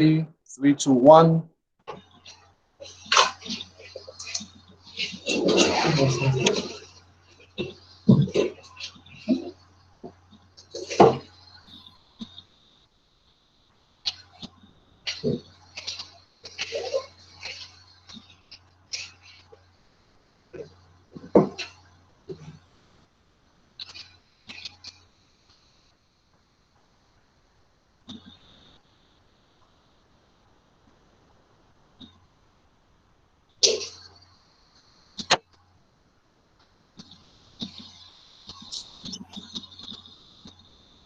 3, 2, 1.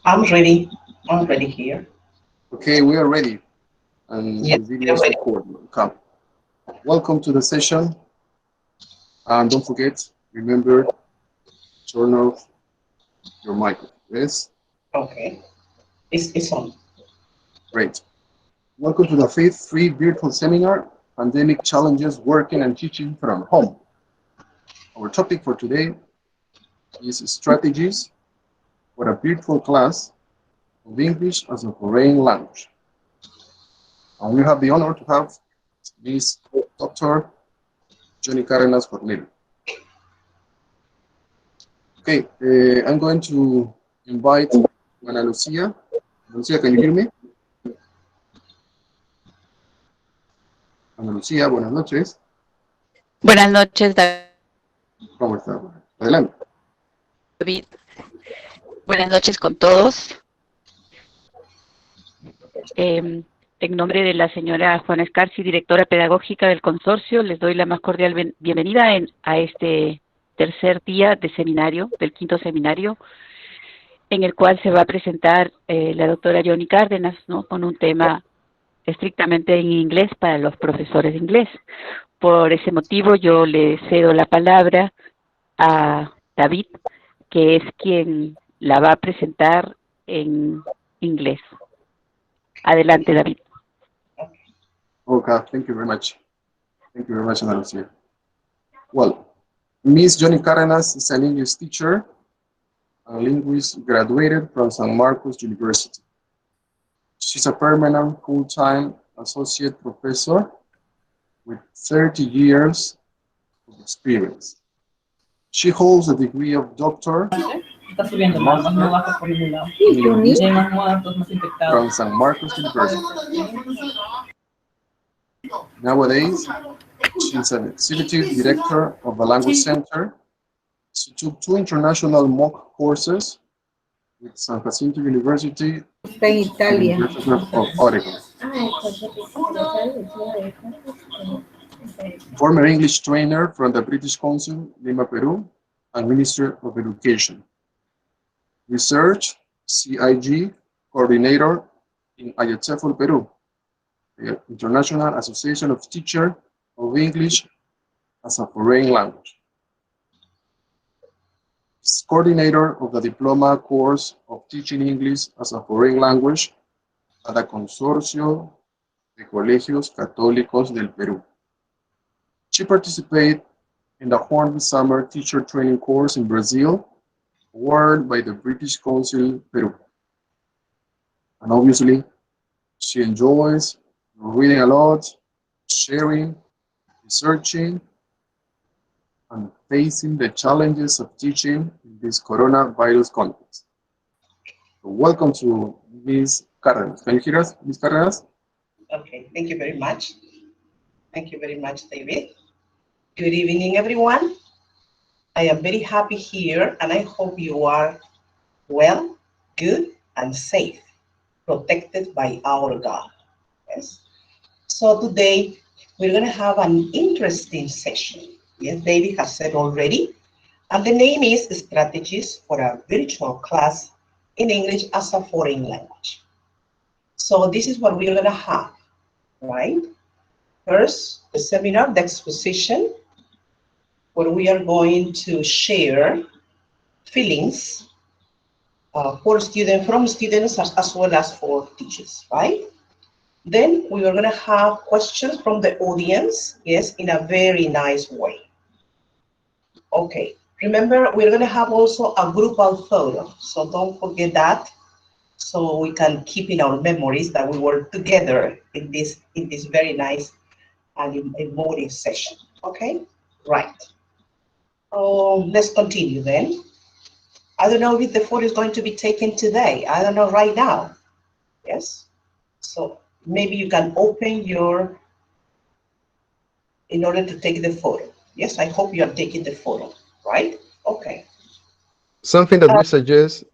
I'm ready. I'm ready here. Okay, we are ready. And Yes, the video is recorded. Okay. Welcome to the session. And don't forget, remember, turn off your microphone. Yes? Okay. It's on. Great. Welcome to the fifth free virtual seminar, Pandemic Challenges Working and Teaching from Home. Our topic for today is strategies for a virtual class of English as a foreign language. And we have the honor to have Ms. Dr. Johnny Cárdenas Cornelio. Okay, I'm going to invite Ana Lucia. Ana Lucia, can you hear me? Ana Lucia, buenas noches. Buenas noches, ¿Cómo está? Adelante. David. Buenas noches con todos. En nombre de la señora Juana Escarci, directora pedagógica del consorcio, les doy la más cordial bienvenida a este tercer día de seminario, del quinto seminario, en el cual se va a presentar la doctora Johnny Cárdenas, ¿no?, con un tema estrictamente en inglés para los profesores de inglés. Por ese motivo yo le cedo la palabra a David, que es quien la va a presentar en inglés. Adelante, David. Okay, thank you very much. Thank you very much, Ana Lucia. Well, Ms. Johnny Cárdenas is an English teacher and linguist graduated from San Marcos University. She's a permanent full-time associate professor with 30 years of experience. She holds a degree of doctor from San Marcos University. Nowadays, she's an executive director of the Language Center. She took 2 international mock courses with San Jacinto University and University of Oregon. Former English trainer from the British Council, Lima, Peru, and Minister of Education. Research, CIG, coordinator in IETFL, Peru, the International Association of Teachers of English as a Foreign Language. Is coordinator of the diploma course of teaching English as a foreign language at the Consorcio de Colegios Católicos del Perú. She participated in the Horn Summer Teacher Training Course in Brazil, awarded by the British Council, Peru. And obviously, she enjoys reading a lot, sharing, researching, and facing the challenges of teaching in this coronavirus context. So welcome to Ms. Cárdenas. Can you hear us, Ms. Cárdenas? Okay, thank you very much. Thank you very much, David. Good evening, everyone. I am very happy here, and I hope you are well, good, and safe, protected by our God. Yes. So today, we're going to have an interesting session. Yes, David has said already. And the name is Strategies for a Virtual Class in English as a Foreign Language. So this is what we're going to have, right? First, the seminar, the exposition, where we are going to share feelings from students as well as for teachers, right? Then we are going to have questions from the audience, yes, in a very nice way. Okay, remember, we're going to have also a group photo, so don't forget that. so we can keep in our memories that we were together in this very nice and emotive session. Okay, right. Let's continue then. I don't know if the photo is going to be taken today. I don't know right now. Yes. So maybe you can open your in order to take the photo. Yes, I hope you are taking the photo, right? Okay. Something that we suggest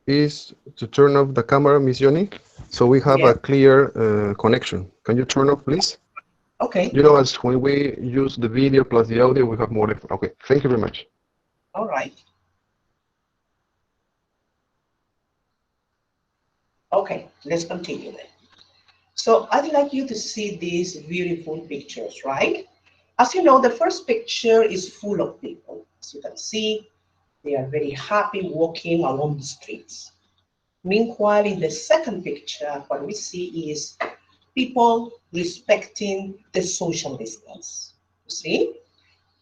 is to turn off the camera, Miss Yoni, so we have Yeah. a clear connection. Can you turn off, please? Okay. You know, as when we use the video plus the audio, we have more. Okay, thank you very much. All right. Okay, let's continue then. So I'd like you to see these beautiful pictures, right? As you know, the first picture is full of people. As you can see, they are very happy walking along the streets. Meanwhile, in the second picture, what we see is people respecting the social distance. You see,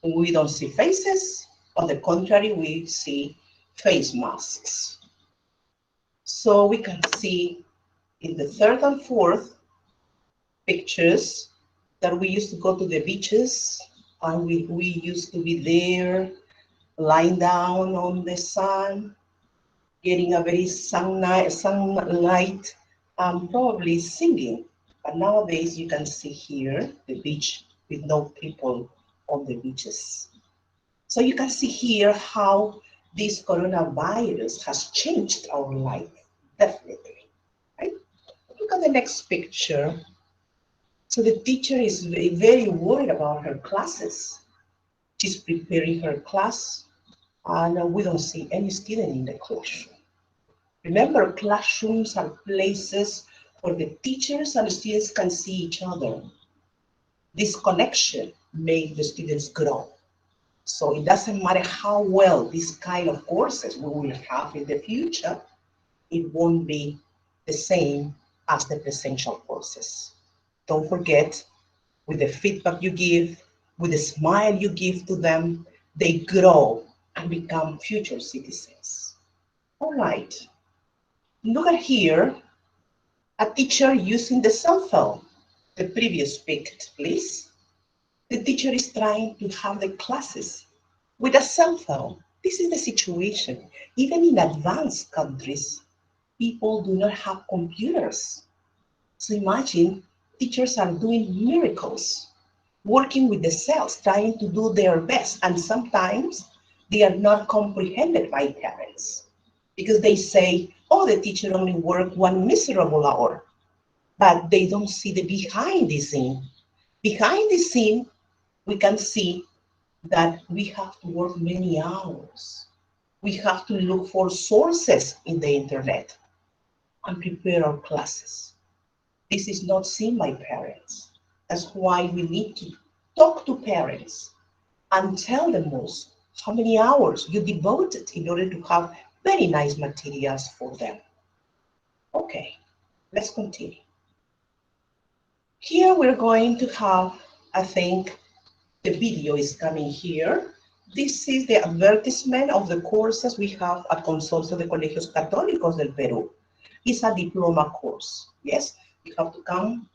we don't see faces. On the contrary, we see face masks. So we can see in the third and fourth pictures that we used to go to the beaches and we used to be there lying down on the sun, getting a very sunlight, probably singing. But nowadays you can see here the beach with no people on the beaches. So you can see here how this coronavirus has changed our life, definitely. Right? Look at the next picture. So the teacher is very worried about her classes. She's preparing her class, and we don't see any student in the classroom. Remember, classrooms are places where the teachers and the students can see each other. This connection makes the students grow. So it doesn't matter how well this kind of courses we will have in the future, it won't be the same as the presential courses. Don't forget, with the feedback you give, with the smile you give to them, they grow and become future citizens. All right, look at here, a teacher using the cell phone. The previous pic, please. The teacher is trying to have the classes with a cell phone. This is the situation. Even in advanced countries, people do not have computers. So imagine teachers are doing miracles, working with the cells, trying to do their best. And sometimes they are not comprehended by parents because they say, oh, the teacher only worked 1 miserable hour, but they don't see the behind the scene. Behind the scene, we can see that we have to work many hours. We have to look for sources in the internet and prepare our classes. This is not seen by parents. That's why we need to talk to parents and tell them most how many hours you devoted in order to have very nice materials for them. Okay, let's continue. Here we're going to have, I think, the video is coming here. This is the advertisement of the courses we have at Consorcio de Colegios Católicos del Perú. It's a diploma course. Yes, you have to come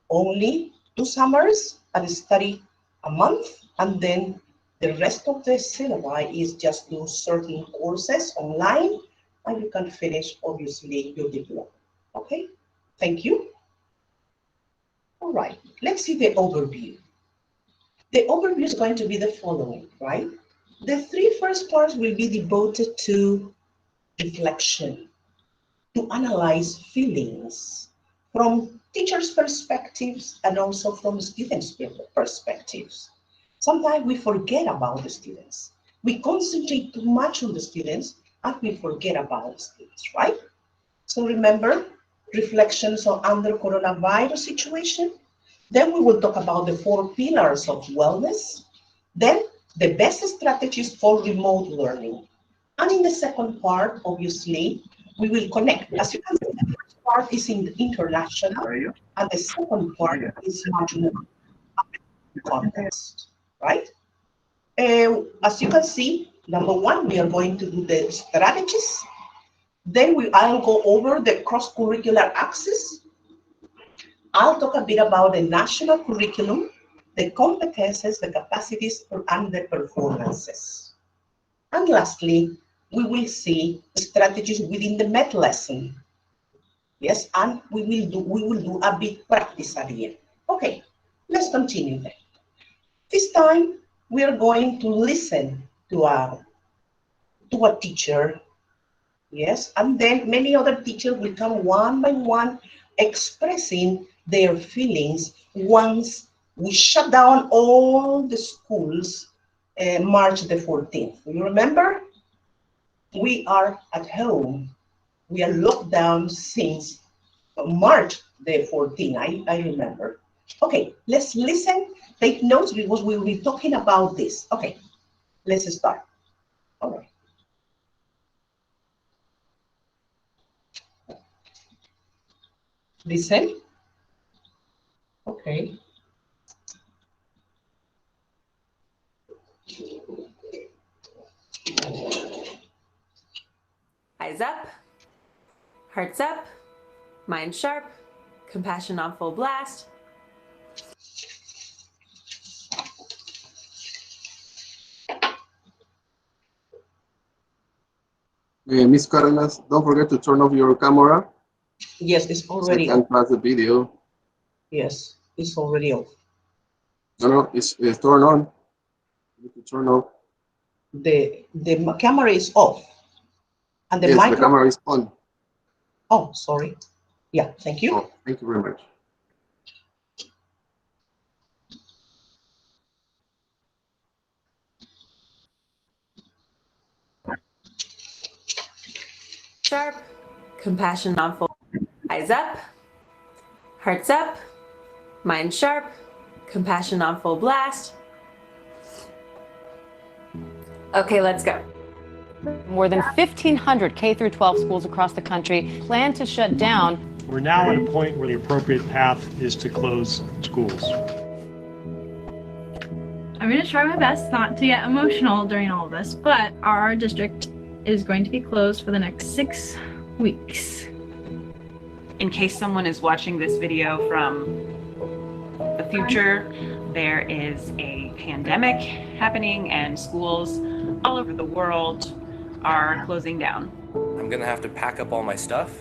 only 2 summers and study a month, and then the rest of the syllabi is just do certain courses online, and you can finish, obviously, your diploma. Okay, thank you. All right, let's see the overview. The overview is going to be the following, right? The 3 first parts will be devoted to reflection, to analyze feelings from teachers' perspectives and also from students' perspectives. Sometimes we forget about the students. We concentrate too much on the students and we forget about the students, right? So remember, reflections on under coronavirus situation. Then we will talk about the 4 pillars of wellness. Then the best strategies for remote learning. And in the second part, obviously, we will connect. As you can see, the first part is in international, and the second part is much more context, right? As you can see, number 1, we are going to do the strategies. Then I'll go over the cross-curricular axis. I'll talk a bit about the national curriculum, the competences, the capacities, and the performances. And lastly, we will see strategies within the MET lesson. Yes, and we will do a big practice at the end. Okay, let's continue then. This time we are going to listen to a teacher. Yes, and then many other teachers will come one by one expressing their feelings once we shut down all the schools March the 14th. You remember? We are at home. We are locked down since March the 14th, I remember. Okay, let's listen, take notes because we will be talking about this. Okay, let's start. All right. Listen. Okay. Eyes up, hearts up, mind sharp, compassion on full blast. Miss Cardenas, don't forget to turn off your camera. Yes, it's So I already can off. pass the video. Yes, it's already off. No, it's turned on. You need to turn off. The camera is off. And the Yes, micro. the camera is on. Oh, sorry. Yeah, thank you. Oh, thank you very much. Sharp, compassion on full. Eyes up, hearts up, mind sharp, compassion on full blast. Okay, let's go. More than 1,500 K-12 schools across the country plan to shut down. We're now at a point where the appropriate path is to close schools. I'm going to try my best not to get emotional during all of this, but our district is going to be closed for the next 6 weeks. In case someone is watching this video from the future, there is a pandemic happening and schools all over the world are closing down. I'm gonna have to pack up all my stuff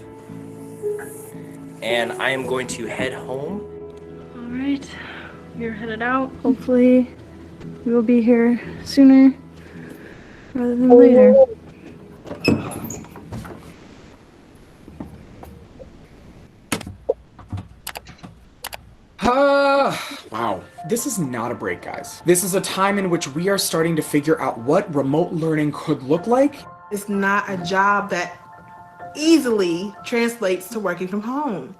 and I am going to head home. All right, we're headed out. Hopefully we will be here sooner rather than later. Wow, this is not a break, guys. This is a time in which we are starting to figure out what remote learning could look like. It's not a job that easily translates to working from home.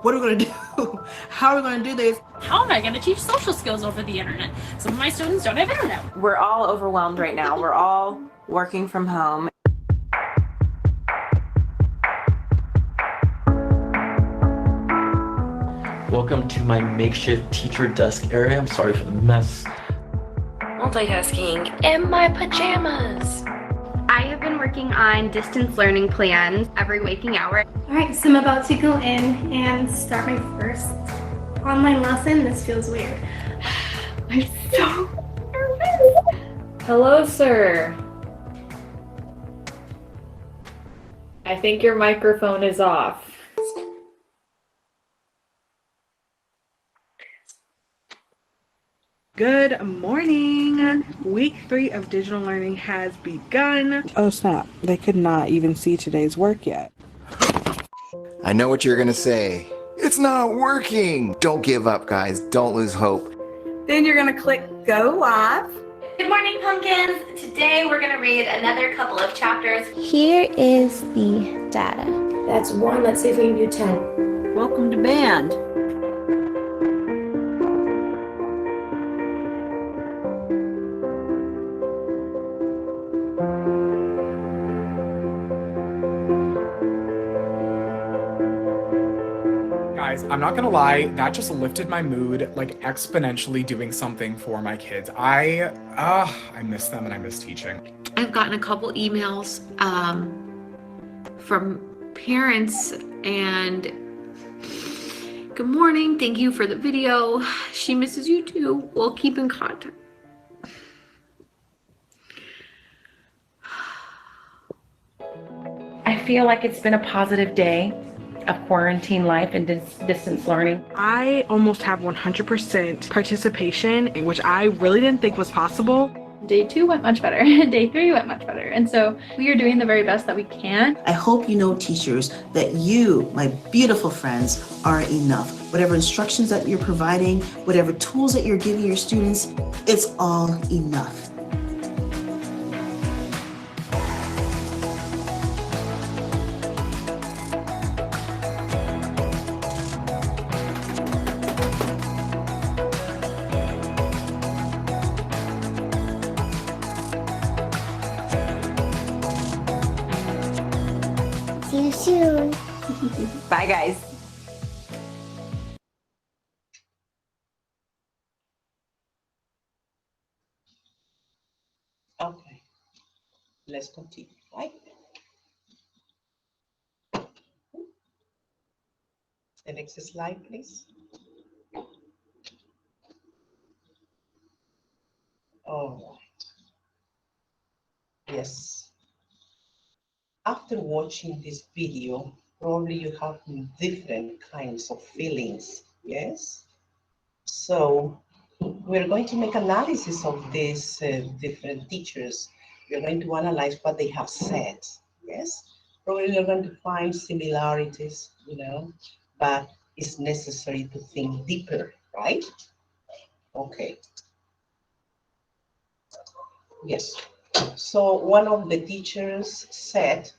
What are we gonna do? How are we gonna do this? How am I gonna teach social skills over the internet? Some of my students don't have internet. We're all overwhelmed right now. We're all working from home. Welcome to my makeshift teacher desk area. I'm sorry for the mess. Multitasking in my pajamas. I have been working on distance learning plans every waking hour. All right, so I'm about to go in and start my first online lesson. This feels weird. I'm so nervous. Hello, sir. I think your microphone is off. Good morning. Week 3 of digital learning has begun. Oh snap, they could not even see today's work yet. I know what you're gonna say. It's not working! Don't give up, guys. Don't lose hope. Then you're gonna click go live. Good morning, pumpkins. Today we're gonna read another couple of chapters. Here is the data. That's 1. Let's see if we can do 10. Welcome to band. Guys, I'm not gonna lie, that just lifted my mood, like exponentially doing something for my kids. I miss them and I miss teaching. I've gotten a couple emails from parents and good morning, thank you for the video. She misses you too. We'll keep in contact. I feel like it's been a positive day of quarantine life and distance learning. I almost have 100% participation, which I really didn't think was possible. Day 2 went much better. Day 3 went much better. And so we are doing the very best that we can. I hope you know, teachers, that you, my beautiful friends, are enough. Whatever instructions that you're providing, whatever tools that you're giving your students, it's all enough. See you soon. Bye, guys. Okay, let's continue, right? The next slide, please. All right. Yes. After watching this video, probably you have different kinds of feelings, yes? So we're going to make analysis of these different teachers. We're going to analyze what they have said, yes? Probably we're going to find similarities, you know, but it's necessary to think deeper, right? Okay. Yes. So one of the teachers said,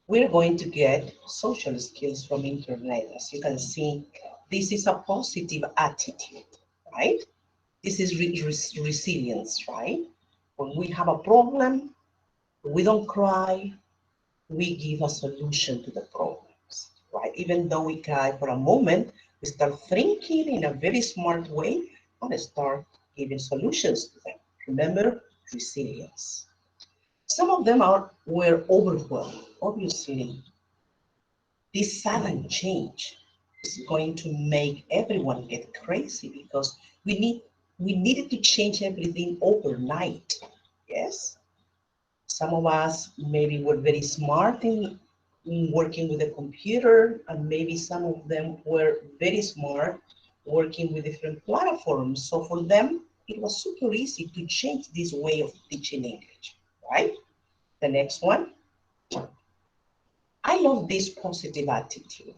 we're going to get social skills from internet. As you can see, this is a positive attitude, right? This is resilience, right? When we have a problem, we don't cry, we give a solution to the problems, right? Even though we cry for a moment, we start thinking in a very smart way and start giving solutions to them. Remember, resilience. Some of them were overwhelmed. Obviously, this sudden change is going to make everyone get crazy because we needed to change everything overnight. Yes, some of us maybe were very smart in working with a computer, and maybe some of them were very smart working with different platforms. So for them, it was super easy to change this way of teaching English, right? The next one. I love this positive attitude.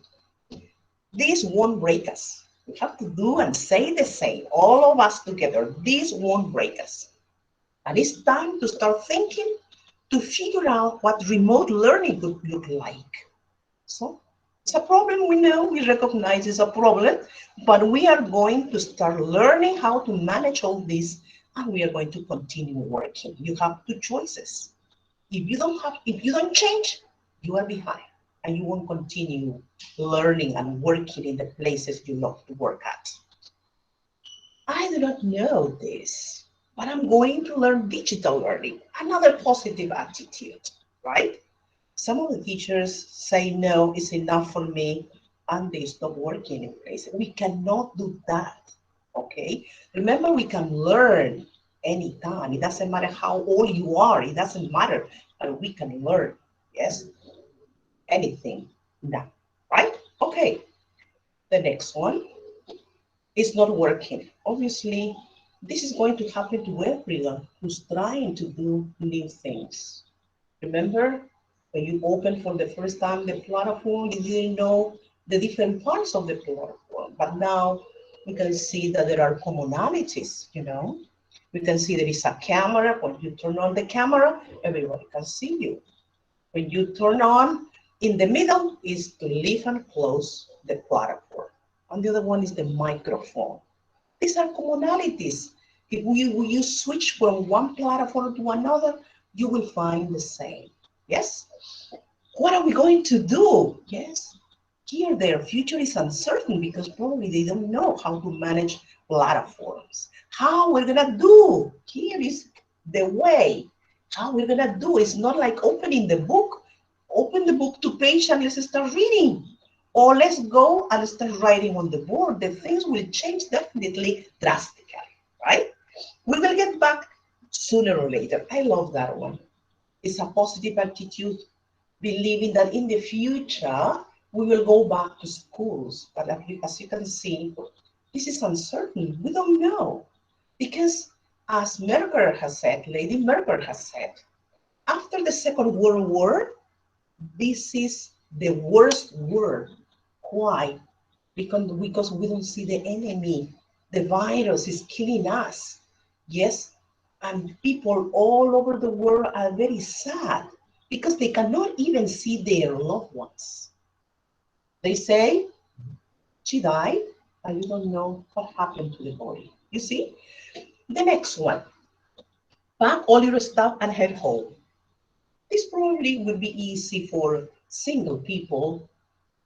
This won't break us. We have to do and say the same, all of us together. This won't break us. And it's time to start thinking to figure out what remote learning could look like. So it's a problem, we know, we recognize it's a problem, but we are going to start learning how to manage all this, and we are going to continue working. You have two choices. If you don't change, you are behind, and you won't continue learning and working in the places you love to work at. I do not know this, but I'm going to learn digital learning. Another positive attitude, right? Some of the teachers say, no, it's enough for me, and they stop working in places. We cannot do that, okay? Remember, we can learn anytime. It doesn't matter how old you are. It doesn't matter, but we can learn, yes? Anything now, right? Okay, the next one is not working. Obviously, this is going to happen to everyone who's trying to do new things. Remember, when you opened for the first time the platform, you didn't know the different parts of the platform, but now we can see that there are commonalities, you know? We can see there is a camera. When you turn on the camera, everybody can see you. When you turn on, in the middle is to leave and close the platform. And the other one is the microphone. These are commonalities. If you switch from one platform to another, you will find the same. Yes? What are we going to do? Yes? Here, their future is uncertain because probably they don't know how to manage platforms. How we're gonna do? Here is the way. How we're gonna do? It's not like opening the book open the book to page and let's start reading. Or let's go and start writing on the board. The things will change definitely drastically, right? We will get back sooner or later. I love that one. It's a positive attitude, believing that in the future, we will go back to schools. But as you can see, this is uncertain. We don't know. Because as Merkel has said, Lady Merkel has said, after the Second World War, this is the worst war. Why? Because we don't see the enemy. The virus is killing us. Yes, and people all over the world are very sad because they cannot even see their loved ones. They say, she died, and you don't know what happened to the body. You see? The next one, pack all your stuff and head home. This probably would be easy for single people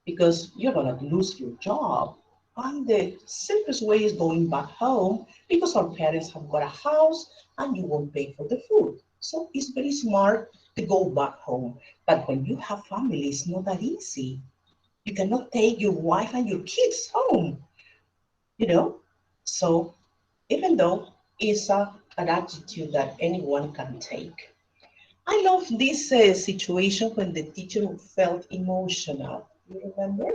because you're gonna lose your job. And the simplest way is going back home because our parents have got a house and you won't pay for the food. So it's very smart to go back home. But when you have family, it's not that easy. You cannot take your wife and your kids home, you know? So even though it's an attitude that anyone can take. I love this situation when the teacher felt emotional. You remember?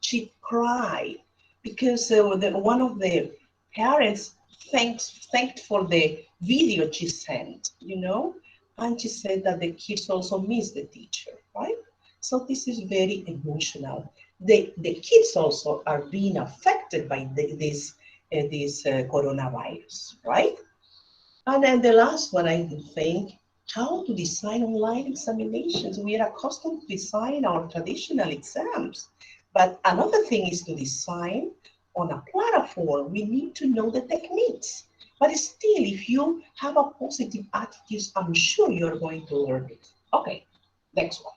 She cried because one of the parents thanked for the video she sent, you know? And she said that the kids also miss the teacher, right? So this is very emotional. The kids also are being affected by this coronavirus, right? And then the last one, I think, how to design online examinations. We are accustomed to design our traditional exams, but another thing is to design on a platform. We need to know the techniques, but still, if you have a positive attitude, I'm sure you're going to learn it. Okay, next one.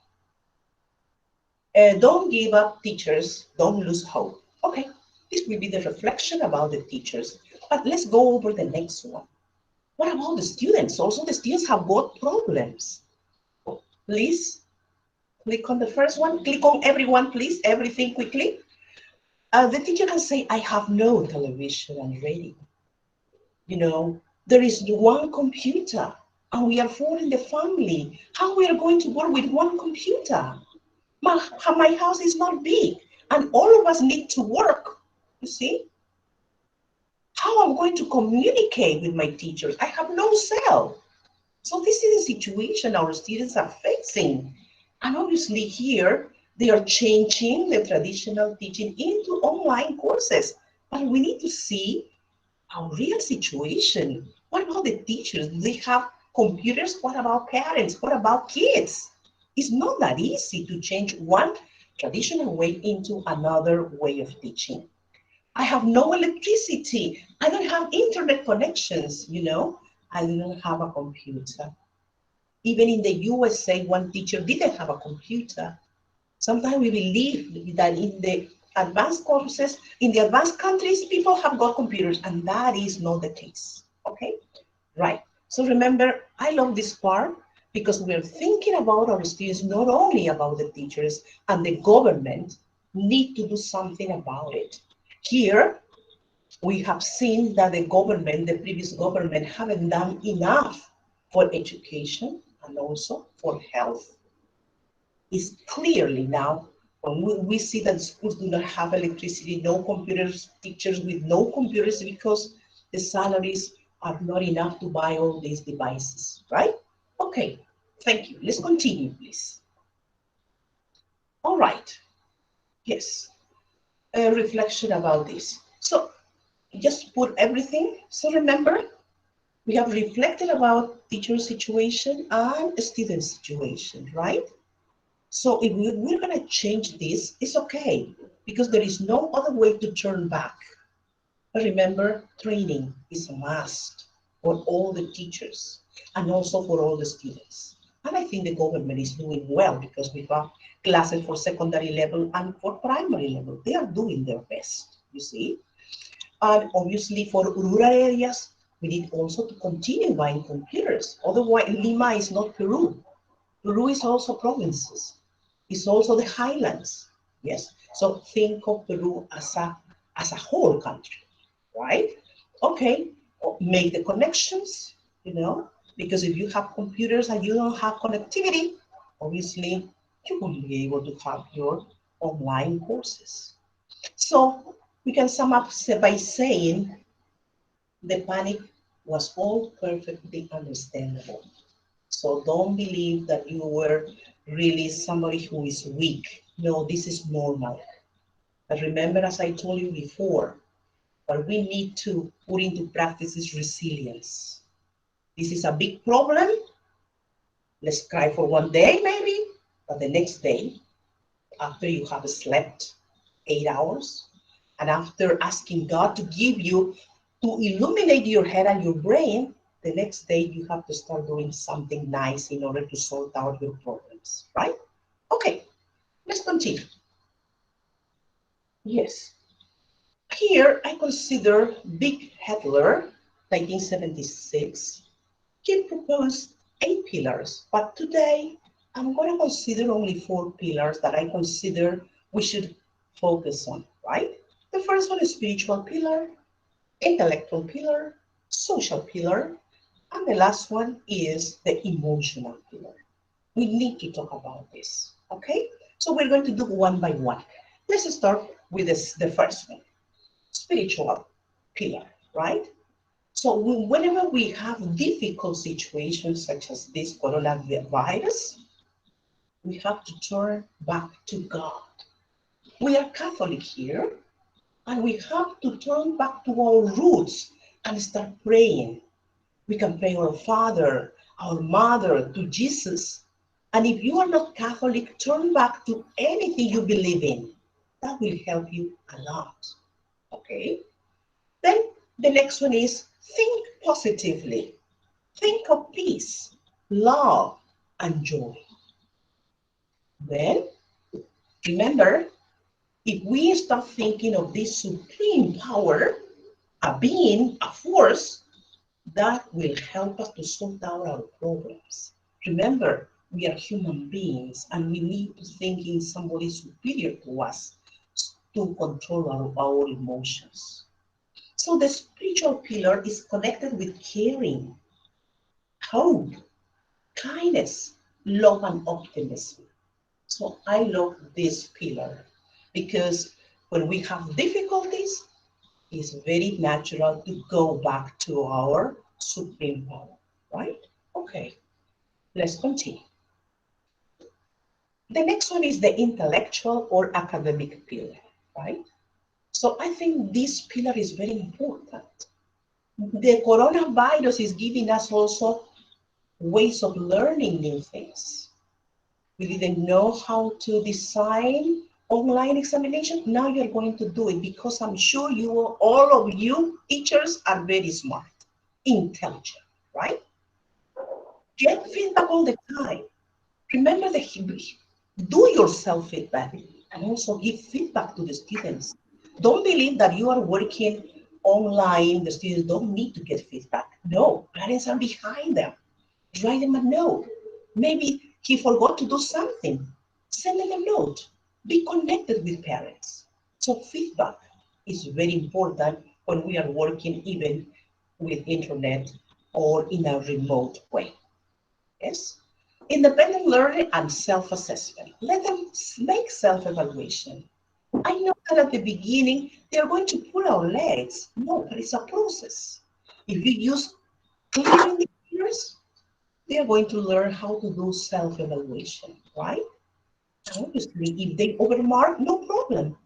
Don't give up, teachers, don't lose hope. Okay, this will be the reflection about the teachers, but let's go over the next one. What about the students? Also, the students have got problems. Please click on the first one. Click on everyone, please. Everything quickly. The teacher can say, I have no television and radio. You know, there is one computer and we are 4 in the family. How we are going to work with one computer? My house is not big and all of us need to work, you see? How I'm going to communicate with my teachers? I have no cell. So this is the situation our students are facing. And obviously here, they are changing the traditional teaching into online courses. But we need to see our real situation. What about the teachers? Do they have computers? What about parents? What about kids? It's not that easy to change one traditional way into another way of teaching. I have no electricity. I don't have internet connections, you know. I don't have a computer. Even in the USA, one teacher didn't have a computer. Sometimes we believe that in the advanced courses, in the advanced countries, people have got computers, and that is not the case, okay? Right, so remember, I love this part because we're thinking about our students, not only about the teachers, and the government need to do something about it. Here, we have seen that the government, the previous government, haven't done enough for education and also for health. It's clearly now, when we see that schools do not have electricity, no computers, teachers with no computers because the salaries are not enough to buy all these devices, right? Okay, thank you. Let's continue, please. All right, yes, a reflection about this. So just put everything. So remember, we have reflected about teacher situation and student situation, right? So if we're going to change this, it's okay, because there is no other way to turn back. But remember, training is a must for all the teachers and also for all the students. And I think the government is doing well because we have classes for secondary level and for primary level. They are doing their best, you see. And obviously for rural areas, we need also to continue buying computers. Otherwise, Lima is not Peru. Peru is also provinces. It's also the highlands. Yes. So think of Peru as a whole country, right? Okay. Make the connections, because if you have computers and you don't have connectivity, obviously you won't be able to have your online courses. So we can sum up by saying the panic was all perfectly understandable. So don't believe that you were really somebody who is weak. No, this is normal. But remember, as I told you before, what we need to put into practice is resilience. This is a big problem. Let's cry for one day maybe, but the next day, after you have slept 8 hours, and after asking God to give you, to illuminate your head and your brain, the next day you have to start doing something nice in order to sort out your problems, right? Okay, let's continue. Yes. Here I consider Big Hitler, 1976. He proposed 8 pillars, but today I'm going to consider only 4 pillars that I consider we should focus on, right? The first one is spiritual pillar, intellectual pillar, social pillar, and the last one is the emotional pillar. We need to talk about this, okay? So we're going to do one by one. Let's start with the first one, spiritual pillar, right? So whenever we have difficult situations such as this coronavirus, we have to turn back to God. We are Catholic here, and we have to turn back to our roots and start praying. We can pray our Father, our Mother, to Jesus. And if you are not Catholic, turn back to anything you believe in. That will help you a lot, okay? Then the next one is think positively. Think of peace, love, and joy. Then, remember, if we start thinking of this supreme power, a being, a force, that will help us to sort out our problems. Remember, we are human beings and we need to think in somebody superior to us to control our emotions. So the spiritual pillar is connected with caring, hope, kindness, love, and optimism. So I love this pillar because when we have difficulties, it's very natural to go back to our supreme power, right? Okay, let's continue. The next one is the intellectual or academic pillar, right? So I think this pillar is very important. The coronavirus is giving us also ways of learning new things. We didn't know how to design online examination. Now you're going to do it because I'm sure all of you teachers are very smart, intelligent, right? Get feedback all the time. Remember do your self-feedback and also give feedback to the students. Don't believe that you are working online, the students don't need to get feedback. No, parents are behind them. Write them a note. Maybe he forgot to do something. Send them a note. Be connected with parents. So feedback is very important when we are working even with internet or in a remote way. Yes? Independent learning and self-assessment. Let them make self-evaluation. I know that at the beginning, they're going to pull our legs. No, but it's a process. If you use clear indicators, they are going to learn how to do self-evaluation, right? Obviously, if they overmark, no problem.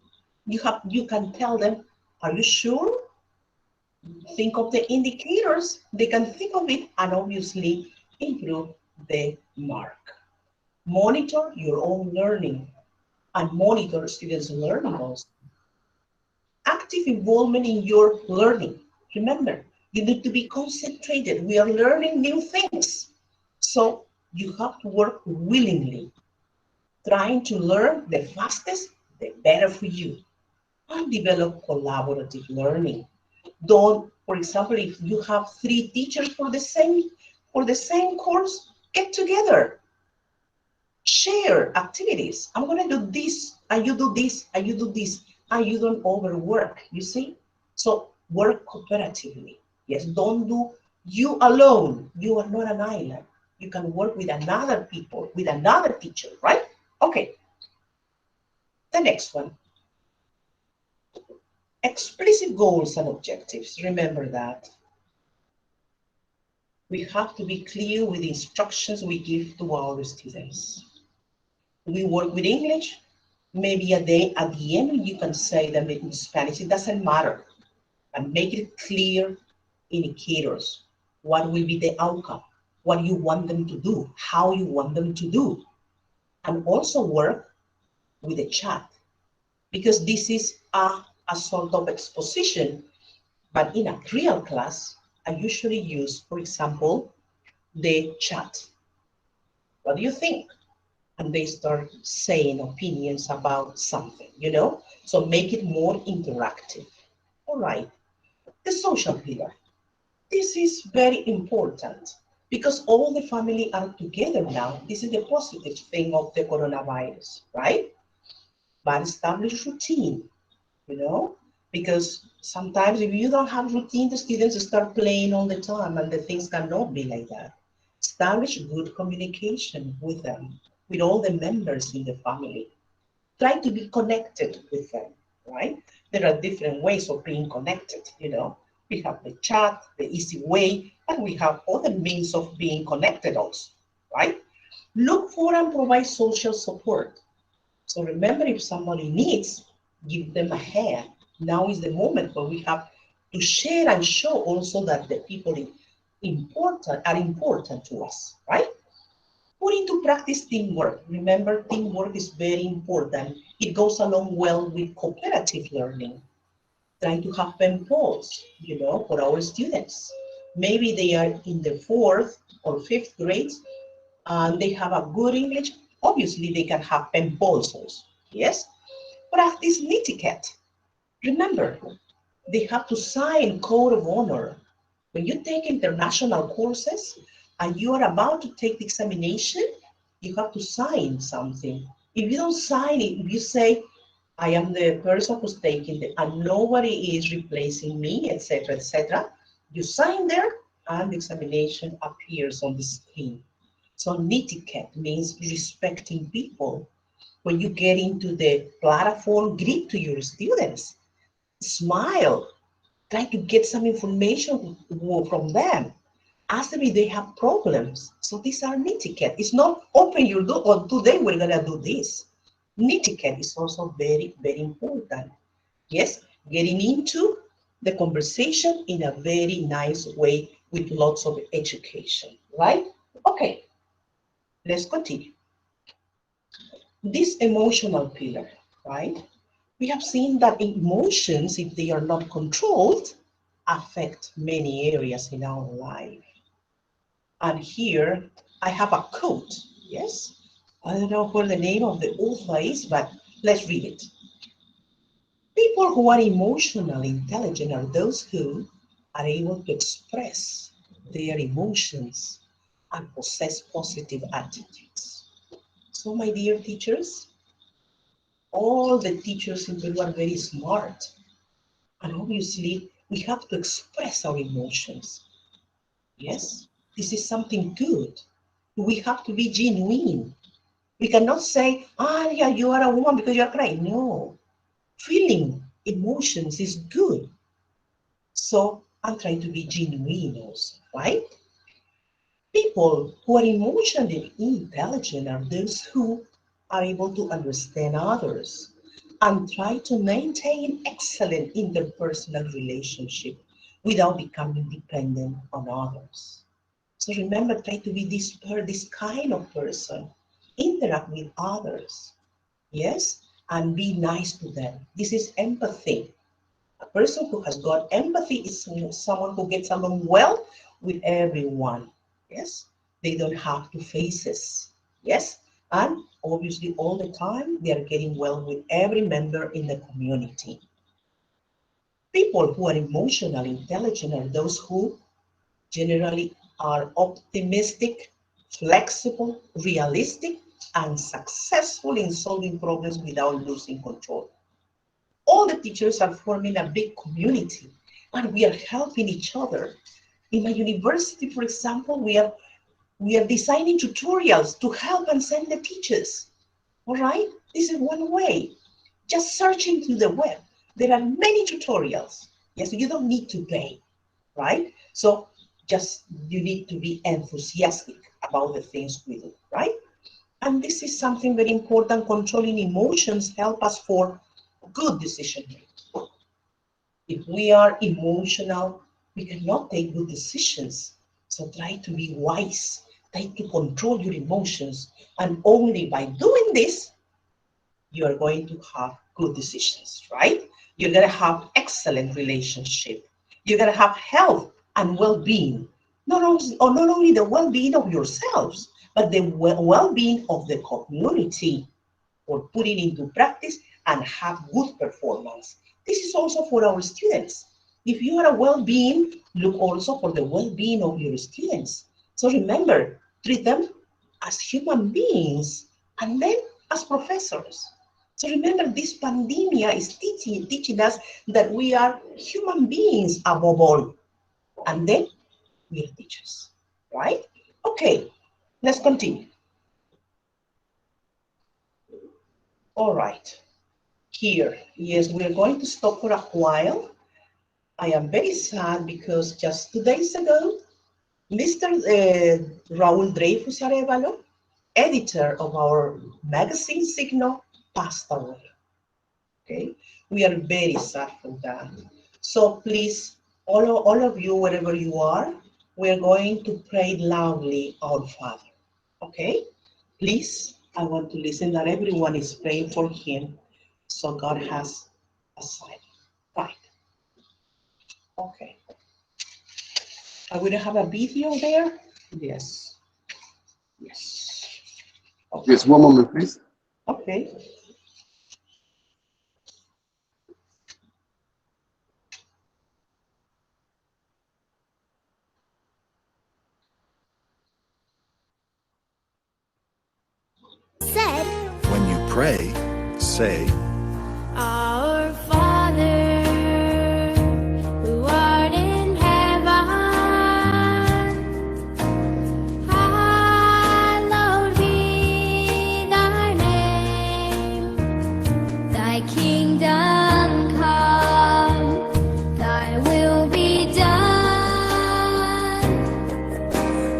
You can tell them, are you sure? Think of the indicators. They can think of it and obviously improve the mark. Monitor your own learning and monitor students' learning also. Active involvement in your learning. Remember, you need to be concentrated. We are learning new things. So you have to work willingly, trying to learn the fastest, the better for you. And develop collaborative learning. Don't, for example, if you have 3 teachers for the same course, get together. Share activities. I'm going to do this, and you do this, and you do this, and you don't overwork, you see? So work cooperatively. Yes, don't do you alone. You are not an island. You can work with another people, with another teacher, right? Okay. The next one. Explicit goals and objectives. Remember that. We have to be clear with the instructions we give to our students. We work with English. Maybe at the end you can say them in Spanish. It doesn't matter. And make it clear indicators. What will be the outcome? What you want them to do? How you want them to do? And also work with the chat. Because this is a sort of exposition. But in a real class, I usually use, for example, the chat. What do you think? And they start saying opinions about something, you know? So make it more interactive. All right. The social pillar. This is very important because all the family are together now. This is the positive thing of the coronavirus, right? But establish routine, you know? Because sometimes if you don't have routine, the students start playing all the time and the things cannot be like that. Establish good communication with them, with all the members in the family. Try to be connected with them, right? There are different ways of being connected, you know. We have the chat, the easy way, and we have other means of being connected also, right? Look for and provide social support. So remember, if somebody needs, give them a hand. Now is the moment where we have to share and show also that the people are important to us, right? Put into practice teamwork. Remember, teamwork is very important. It goes along well with cooperative learning. Try to have pen pals, you know, for our students. Maybe they are in the 4th or 5th grades and they have a good English. Obviously, they can have pen pals also, yes? Practice etiquette. Remember, they have to sign code of honor. When you take international courses and you are about to take the examination, you have to sign something. If you don't sign it, if you say, I am the person who's taking it and nobody is replacing me, etc., you sign there and the examination appears on the screen. So etiquette means respecting people. When you get into the platform, greet to your students, smile, try to get some information from them. Ask them if they have problems. So these are etiquette. It's not open your door or today we're gonna do this. Etiquette is also very, very important. Yes, getting into the conversation in a very nice way with lots of education, right? Okay, let's continue. This emotional pillar, right? We have seen that emotions, if they are not controlled, affect many areas in our life. And here I have a quote, yes? I don't know what the name of the author is, but let's read it. People who are emotionally intelligent are those who are able to express their emotions and possess positive attitudes. So my dear teachers, all the teachers in Peru are very smart. And obviously, we have to express our emotions. Yes, this is something good. We have to be genuine. We cannot say, yeah, you are a woman because you're crying. No, feeling emotions is good. So I'm trying to be genuine also, right? People who are emotionally intelligent are those who are able to understand others and try to maintain excellent interpersonal relationship without becoming dependent on others. So remember, try to be this kind of person. Interact with others, yes, and be nice to them. This is empathy. A person who has got empathy is someone who gets along well with everyone, yes. They don't have two faces, yes. And obviously all the time they are getting well with every member in the community. People who are emotionally intelligent are those who generally are optimistic, flexible, realistic, and successful in solving problems without losing control. All the teachers are forming a big community, and we are helping each other. In my university, for example, we are designing tutorials to help and send the teachers. All right? This is one way. Just searching through the web. There are many tutorials. Yes, you don't need to pay, right? So just you need to be enthusiastic about the things we do, right? And this is something very important. Controlling emotions help us for good decision making. If we are emotional, we cannot take good decisions. So try to be wise. Try to control your emotions. And only by doing this, you are going to have good decisions, right? You're going to have excellent relationship. You're going to have health and well-being. Not only the well-being of yourselves, but the well-being of the community, for putting into practice and have good performance. This is also for our students. If you are a well-being, look also for the well-being of your students. So remember, treat them as human beings and then as professors. So remember, this pandemia is teaching us that we are human beings above all. And then we are teachers, right? Okay, let's continue. All right. Here, yes, we're going to stop for a while. I am very sad because just 2 days ago, Mr. Raúl Dreyfus Arevalo, editor of our magazine Signo, passed away. Okay, we are very sad for that. So please, all of you, wherever you are, we're going to pray loudly, Our Father. Okay, please, I want to listen that everyone is praying for him. So God has a sign. Right. Okay. Are we going to have a video there? Yes. Yes. Okay. Yes, one moment, please. Okay. Said, when you pray, say, Our Father, who art in heaven, hallowed be thy name. Thy kingdom come, thy will be done,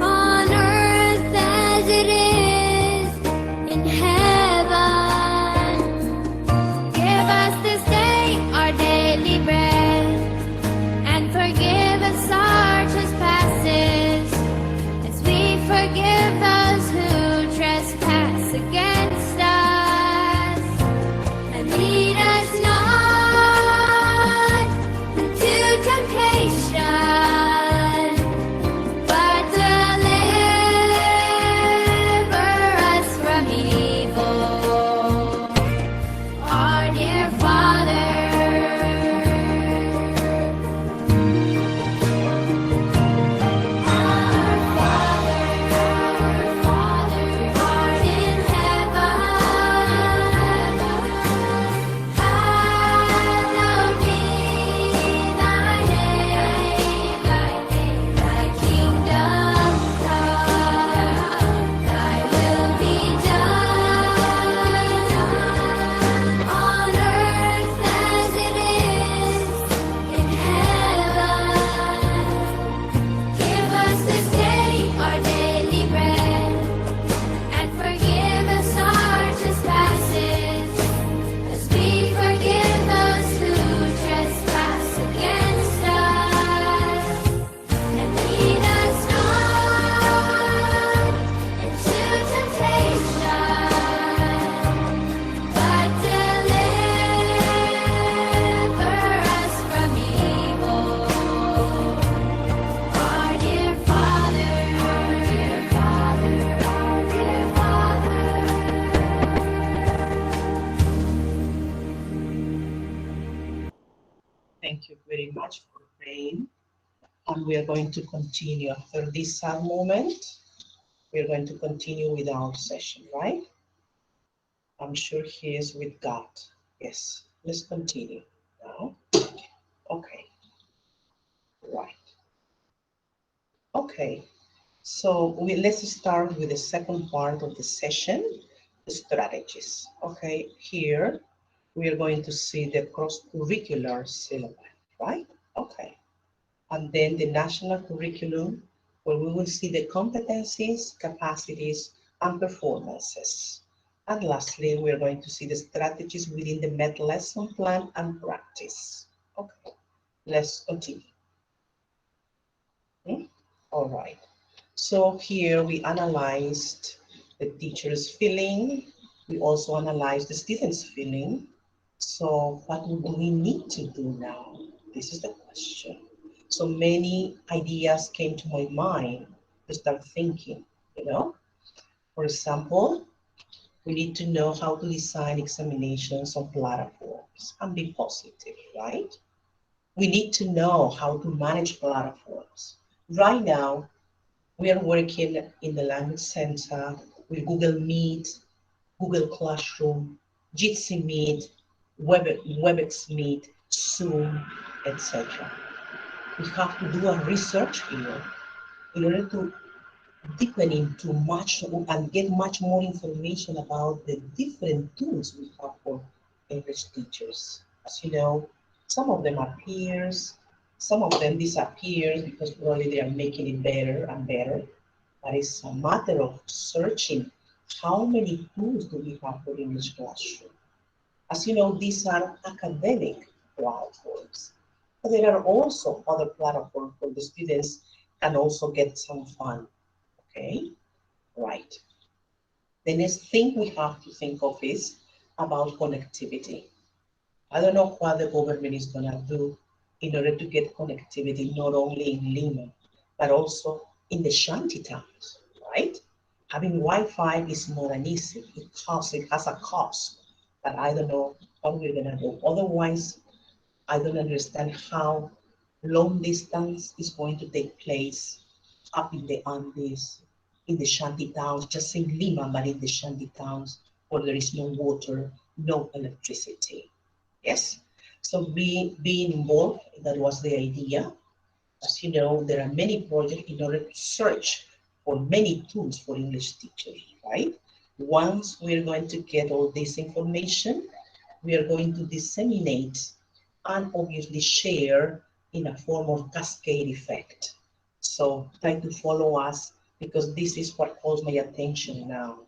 on earth as it is in heaven. Give us this day our daily bread, and forgive us our trespasses, as we forgive those who trespass against us. And lead us not into temptation, but deliver us from evil. Our dear Father, art in heaven, hallowed be thy name. Thy kingdom come, thy will be done, on earth as it is in heaven. Give us this day our daily bread, and forgive us our trespasses, as we forgive those who trespass against us. And lead us not into temptation, but deliver us from evil. Our dear Father, our dear Father, our dear Father. Thank you very much for praying. And we are going to continue after this sad moment. We're going to continue with our session, right? I'm sure he is with God. Yes, let's continue now. Okay, right. Okay, so let's start with the second part of the session, the strategies. Okay, here we are going to see the cross-curricular syllabus, right? Okay, and then the national curriculum, where we will see the competencies, capacities, and performances. And lastly, we're going to see the strategies within the MET lesson plan and practice. Okay, let's continue. All right. So here we analyzed the teacher's feeling. We also analyzed the student's feeling. So what do we need to do now? This is the question. So many ideas came to my mind to start thinking, you know. For example, we need to know how to design examinations on platforms and be positive, right? We need to know how to manage platforms. Right now, we are working in the Language Center with Google Meet, Google Classroom, Jitsi Meet, WebEx Meet, Zoom, etc. We have to do a research here in order to deepen into much and get much more information about the different tools we have for English teachers. As you know, some of them are peers, some of them disappear because probably they are making it better and better. But it's a matter of searching how many tools do we have for English classroom. As you know, these are academic platforms. But there are also other platforms where the students can also get some fun. Okay, right. The next thing we have to think of is about connectivity. I don't know what the government is going to do in order to get connectivity, not only in Lima, but also in the shanty towns, right? Having Wi-Fi is not an easy, it has a cost, but I don't know what we're going to do. Otherwise, I don't understand how long distance is going to take place up in the Andes, in the shanty towns, just in Lima, but in the shanty towns where there is no water, no electricity. Yes, so being involved, that was the idea. As you know, there are many projects in order to search for many tools for English teachers, right? Once we're going to get all this information, we are going to disseminate and obviously share in a form of cascade effect. So try to follow us because this is what calls my attention now.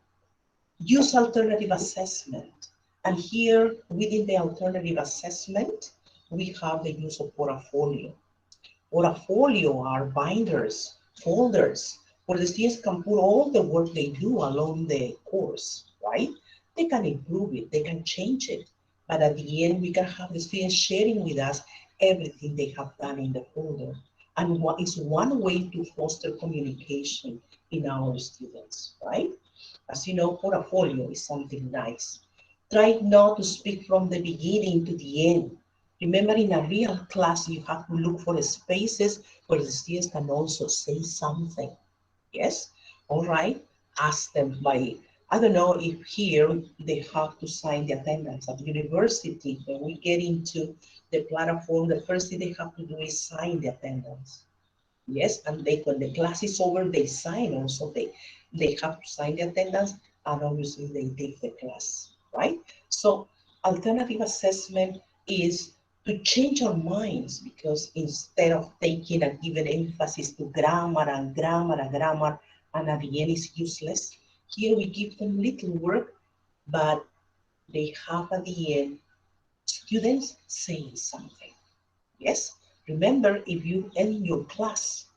Use alternative assessment. And here within the alternative assessment, we have the use of portfolio. Portfolio are binders, folders, where the students can put all the work they do along the course, right? They can improve it, they can change it. But at the end, we can have the students sharing with us everything they have done in the folder. And what is one way to foster communication in our students, right? As you know, portfolio is something nice. Try not to speak from the beginning to the end. Remember, in a real class, you have to look for spaces where the students can also say something. Yes? All right? Ask them by, I don't know if here they have to sign the attendance. At university, when we get into the platform, the first thing they have to do is sign the attendance. Yes, and when the class is over, they sign also. They have to sign the attendance, and obviously they leave the class, right? So alternative assessment is to change our minds, because instead of taking and giving emphasis to grammar and grammar and grammar, and at the end is useless, here we give them little work, but they have at the end students saying something. Yes, remember, if you end your class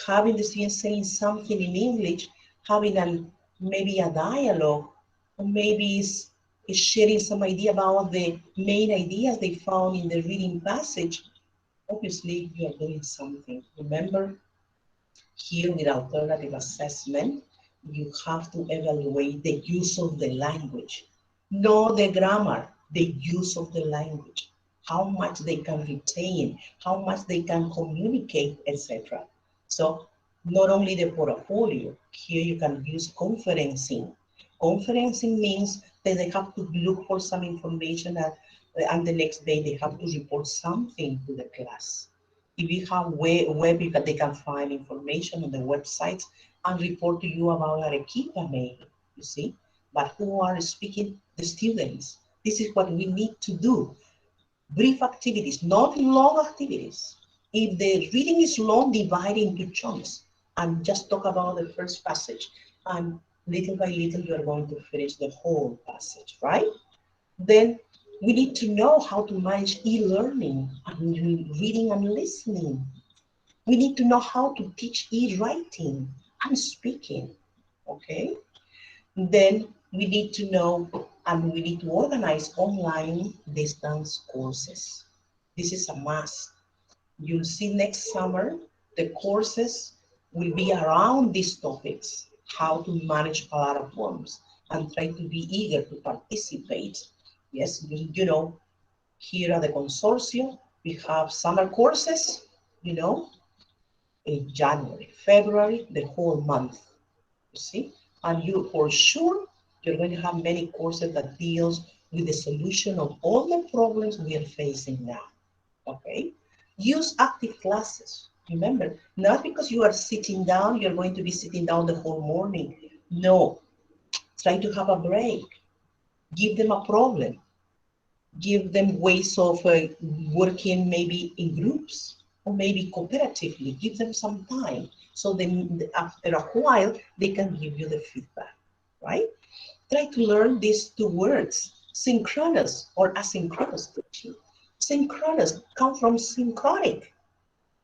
having the students saying something in English, having maybe a dialogue, or maybe is sharing some idea about the main ideas they found in the reading passage, obviously you are doing something. Remember, here with alternative assessment, you have to evaluate the use of the language, not the grammar, the use of the language, how much they can retain, how much they can communicate, etc. So not only the portfolio, here you can use conferencing, Conferencing means that they have to look for some information and the next day they have to report something to the class. If you have web, they can find information on the websites and report to you about Arequipa maybe, you see? But who are speaking? The students. This is what we need to do. Brief activities, not long activities. If the reading is long, divide into chunks and just talk about the first passage. And little by little, you are going to finish the whole passage, right? Then we need to know how to manage e-learning and reading and listening. We need to know how to teach e-writing and speaking, okay? Then we need to know and we need to organize online distance courses. This is a must. You'll see next summer, the courses will be around these topics, how to manage platforms and try to be eager to participate. Yes, you know, here at the consortium, we have summer courses, you know, in January, February, the whole month, you see? And you, for sure, you're going to have many courses that deals with the solution of all the problems we are facing now, okay? Use active classes. Remember, not because you are sitting down, you're going to be sitting down the whole morning. No, try to have a break. Give them a problem. Give them ways of working maybe in groups or maybe cooperatively. Give them some time so then after a while they can give you the feedback, right? Try to learn these two words, synchronous or asynchronous teaching. Synchronous come from synchronic,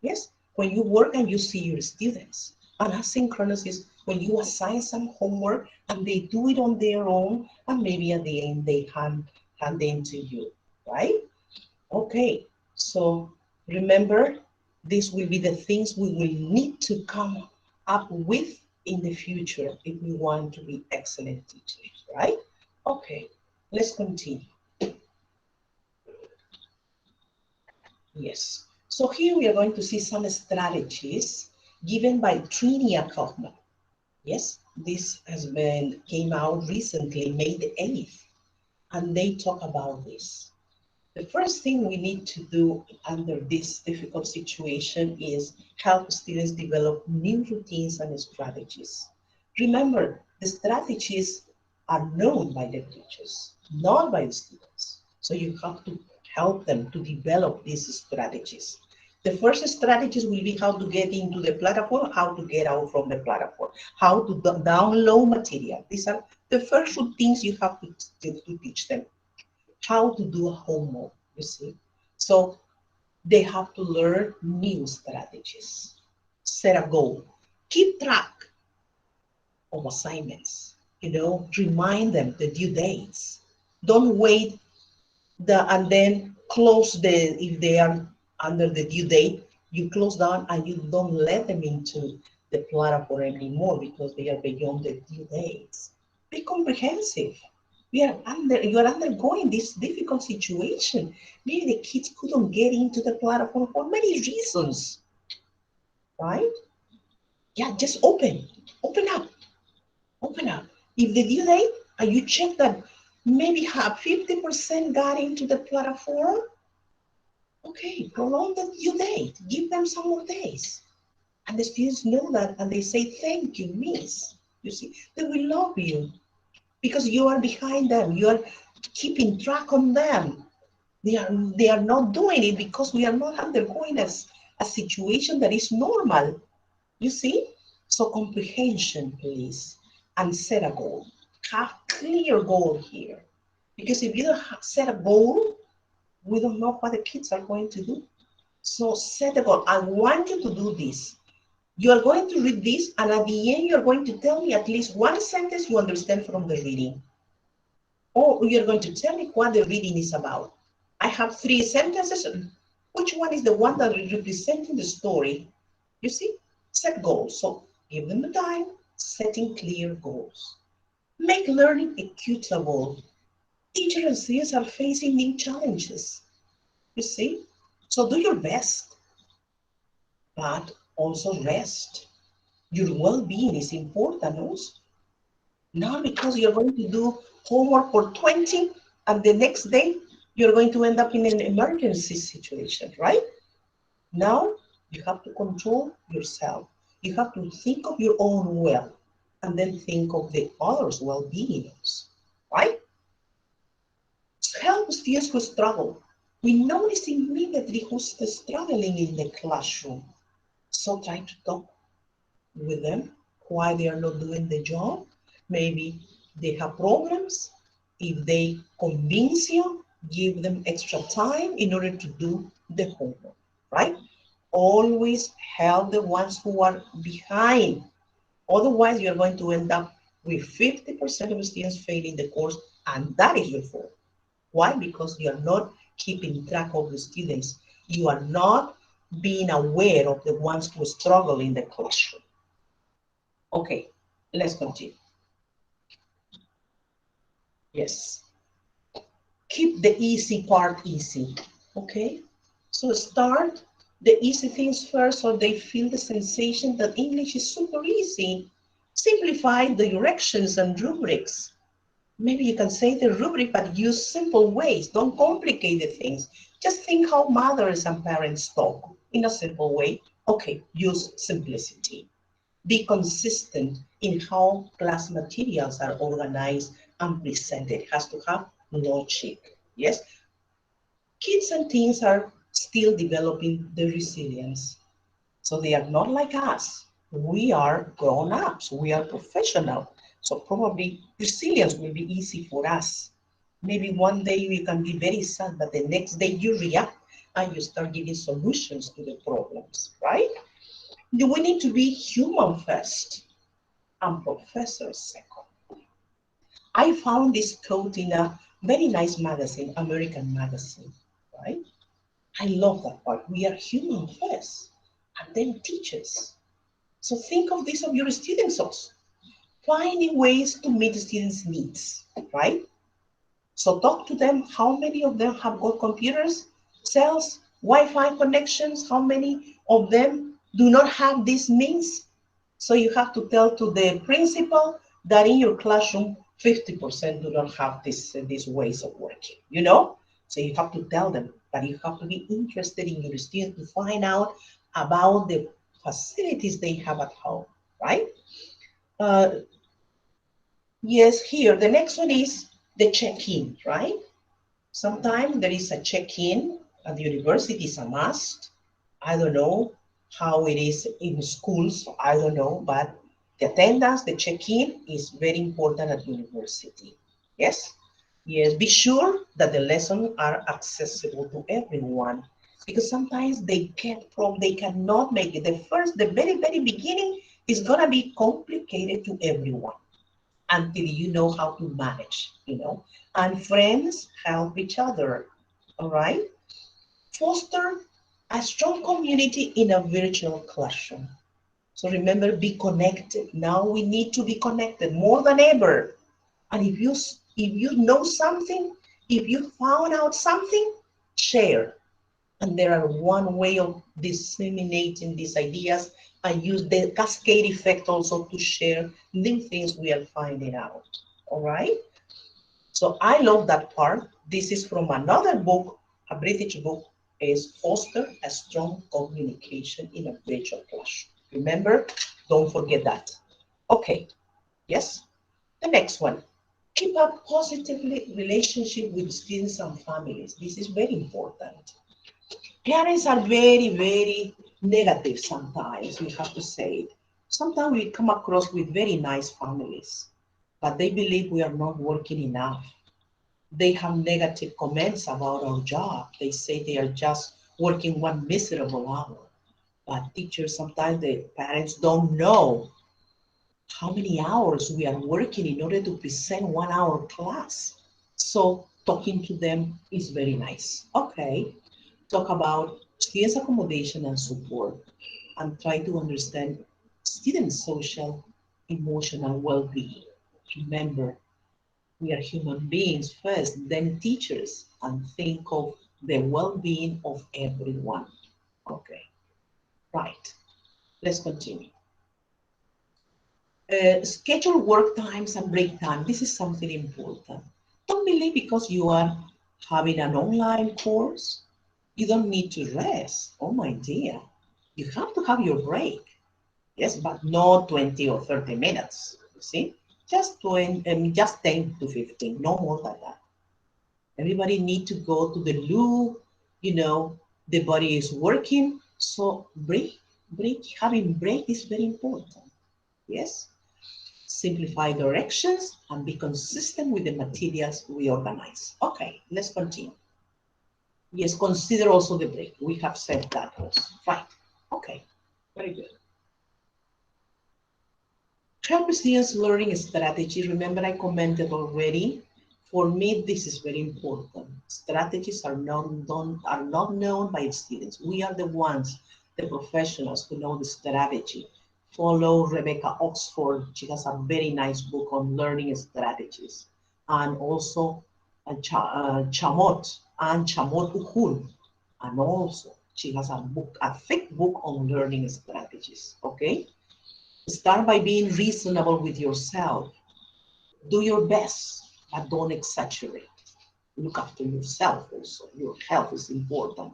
yes? When you work and you see your students. And asynchronous is when you assign some homework and they do it on their own and maybe at the end they hand them to you, right? Okay, so remember, these will be the things we will need to come up with in the future if we want to be excellent teachers, right? Okay, let's continue. Yes, so here we are going to see some strategies given by Trinia Kaufman. Yes, this came out recently, May the 8th, and they talk about this. The first thing we need to do under this difficult situation is help students develop new routines and strategies. Remember, the strategies are known by the teachers, not by the students. So you have to help them to develop these strategies. The first strategies will be how to get into the platform, how to get out from the platform, how to download material. These are the first routines you have to teach them. How to do a homework, you see. So they have to learn new strategies. Set a goal. Keep track of assignments. You know, remind them the due dates. Don't wait and then close if they are under the due date, you close down and you don't let them into the platform anymore because they are beyond the due dates. Be comprehensive. You are undergoing this difficult situation. Maybe the kids couldn't get into the platform for many reasons, right? Yeah, just open up. If the due date, and you check that maybe 50% got into the platform, okay, prolong the due date. Give them some more days. And the students know that and they say, thank you, miss. You see, they will love you because you are behind them. You are keeping track on them. They are not doing it because we are not undergoing a situation that is normal. You see? So comprehension, please, and set a goal. Have clear goal here. Because if you don't set a goal, we don't know what the kids are going to do. So set a goal. I want you to do this. You are going to read this, and at the end, you're going to tell me at least one sentence you understand from the reading. Or you're going to tell me what the reading is about. I have 3 sentences. Which one is the one that is representing the story? You see? Set goals. So give them the time, setting clear goals. Make learning equitable. Teachers and students are facing new challenges. You see? So do your best, but also rest. Your well-being is important also. Not because you're going to do homework for 20 and the next day you're going to end up in an emergency situation, right? Now you have to control yourself. You have to think of your own well and then think of the others' well-being, right? Help students who struggle. We notice immediately who's struggling in the classroom. So try to talk with them why they are not doing the job. Maybe they have problems. If they convince you, give them extra time in order to do the homework, right? Always help the ones who are behind. Otherwise, you're going to end up with 50% of students failing the course, and that is your fault. Why? Because you are not keeping track of the students. You are not being aware of the ones who struggle in the classroom. Okay, let's continue. Yes. Keep the easy part easy, okay? So start the easy things first so they feel the sensation that English is super easy. Simplify the directions and rubrics. Maybe you can say the rubric, but use simple ways. Don't complicate the things. Just think how mothers and parents talk in a simple way. Okay, use simplicity. Be consistent in how class materials are organized and presented. It has to have logic. Yes? Kids and teens are still developing the resilience. So they are not like us. We are grown-ups. We are professional. So probably resilience will be easy for us. Maybe one day you can be very sad, but the next day you react and you start giving solutions to the problems, right? We need to be human first and professors second. I found this quote in a very nice magazine, American magazine, right? I love that part. We are human first and then teachers. So think of this of your students also. Finding ways to meet the students' needs, right? So talk to them, how many of them have got computers, cells, Wi-Fi connections, how many of them do not have these means? So you have to tell to the principal that in your classroom, 50% do not have these ways of working, you know? So you have to tell them, but you have to be interested in your students to find out about the facilities they have at home, right? Yes, here, the next one is the check-in, right? Sometimes there is a check-in at the university, is a must. I don't know how it is in schools, I don't know, but the attendance, the check-in is very important at university. Yes? Yes, be sure that the lessons are accessible to everyone because sometimes they cannot make it. The very beginning is gonna be complicated to everyone until you know how to manage, you know. And friends help each other, all right? Foster a strong community in a virtual classroom. So remember, be connected. Now we need to be connected more than ever. And if you know something, if you found out something, share. And there are one way of disseminating these ideas and use the cascade effect also to share new things we are finding out, all right? So I love that part. This is from another book, a British book, is Foster a Strong Communication in a Virtual Classroom. Remember, don't forget that. Okay, yes? The next one, keep a positive relationship with students and families. This is very important. Parents are very negative sometimes, we have to say it. Sometimes we come across with very nice families, but they believe we are not working enough. They have negative comments about our job. They say they are just working one miserable hour. But teachers, sometimes the parents don't know how many hours we are working in order to present 1 hour class. So talking to them is very nice. Okay, talk about students' accommodation and support and try to understand students' social, emotional well-being. Remember, we are human beings first, then teachers, and think of the well-being of everyone. Okay, right. Let's continue. Schedule work times and break time. This is something important. Don't believe because you are having an online course, you don't need to rest. Oh my dear. You have to have your break. Yes, but not 20 or 30 minutes. You see? Just 10 to 15, no more than that. Everybody need to go to the loo, the body is working. So having break is very important. Yes? Simplify directions and be consistent with the materials we organize. Okay, let's continue. Yes, consider also the break. We have said that also. Right. Okay, very good. Help students learning strategy. Remember I commented already. For me, this is very important. Strategies are not known by students. We are the ones, the professionals who know the strategy. Follow Rebecca Oxford. She has a very nice book on learning strategies. And also Chamot Uhul. And also she has a thick book on learning strategies, okay? Start by being reasonable with yourself. Do your best, but don't exaggerate. Look after yourself also. Your health is important.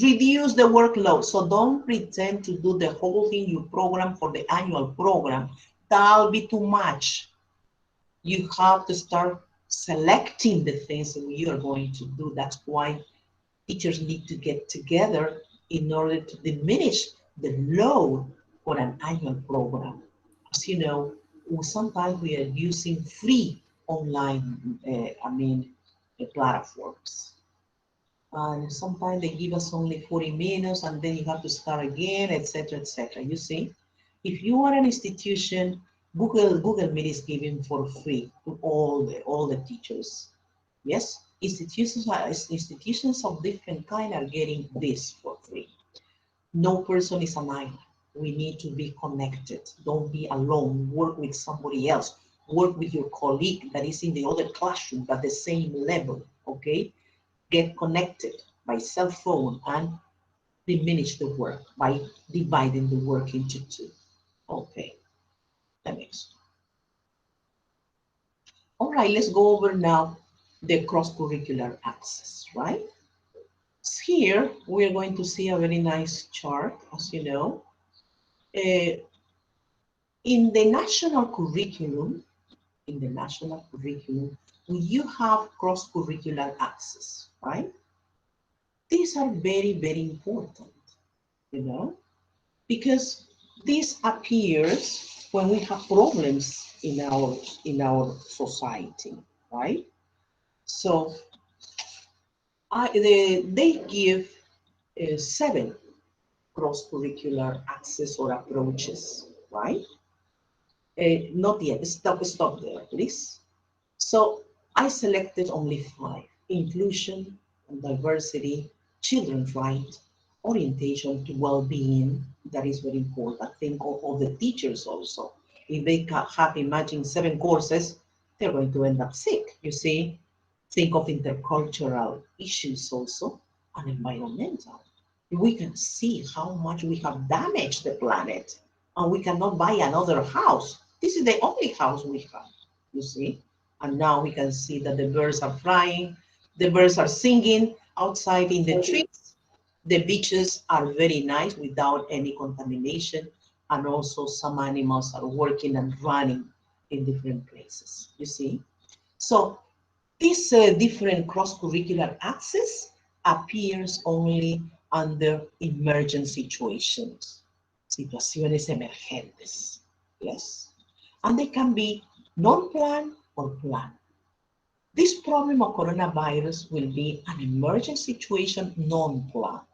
Reduce the workload. So don't pretend to do the whole thing you program for the annual program. That'll be too much. You have to start selecting the things that you are going to do. That's why teachers need to get together in order to diminish the load for an annual program. As you know, sometimes we are using free online, platforms. And sometimes they give us only 40 minutes and then you have to start again, etc., etc. You see, if you are an institution, Google Meet is given for free to all the teachers. Yes, institutions of different kind are getting this for free. No person is an island. We need to be connected. Don't be alone. Work with somebody else. Work with your colleague that is in the other classroom but the same level, okay? Get connected by cell phone and diminish the work by dividing the work into two. Okay, the next. All right, let's go over now the cross-curricular access, right? Here, we're going to see a very nice chart, as you know. In the national curriculum, you have cross-curricular access, right? These are very, very important, because this appears when we have problems in our society, right? So they give 7 cross-curricular access or approaches, right? Not yet, stop there, please. So I selected only 5: inclusion and diversity, children's rights, orientation to well-being. That is very important. Think of the teachers also. If they have, imagine, 7 courses, they're going to end up sick, you see. Think of intercultural issues also, and environmental. We can see how much we have damaged the planet, and we cannot buy another house. This is the only house we have, you see. And now we can see that the birds are flying, the birds are singing outside in the trees. The beaches are very nice without any contamination, and also some animals are working and running in different places, you see. So this different cross-curricular access appears only under emergent situations, situaciones emergentes, yes? And they can be non-planned or planned. This problem of coronavirus will be an emergent situation, non-planned,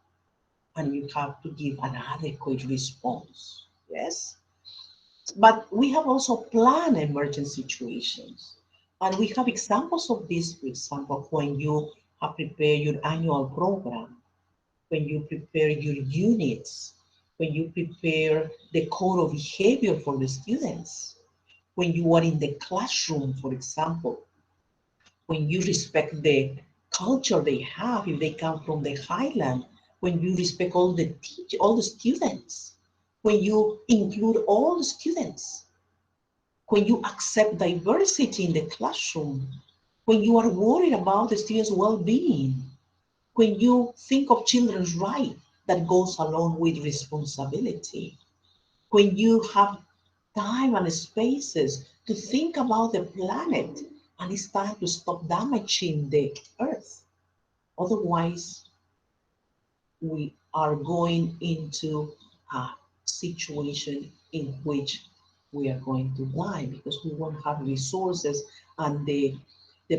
and you have to give an adequate response, yes? But we have also planned emergent situations. And we have examples of this, for example, when you have prepared your annual program, when you prepare your units, when you prepare the code of behavior for the students, when you are in the classroom, for example, when you respect the culture they have, if they come from the highland, when you respect all the students, when you include all the students. when you accept diversity in the classroom, when you are worried about the students' well-being, when you think of children's rights that goes along with responsibility, when you have time and spaces to think about the planet, and it's time to stop damaging the earth. Otherwise, we are going into a situation in which we are going to die because we won't have resources, and the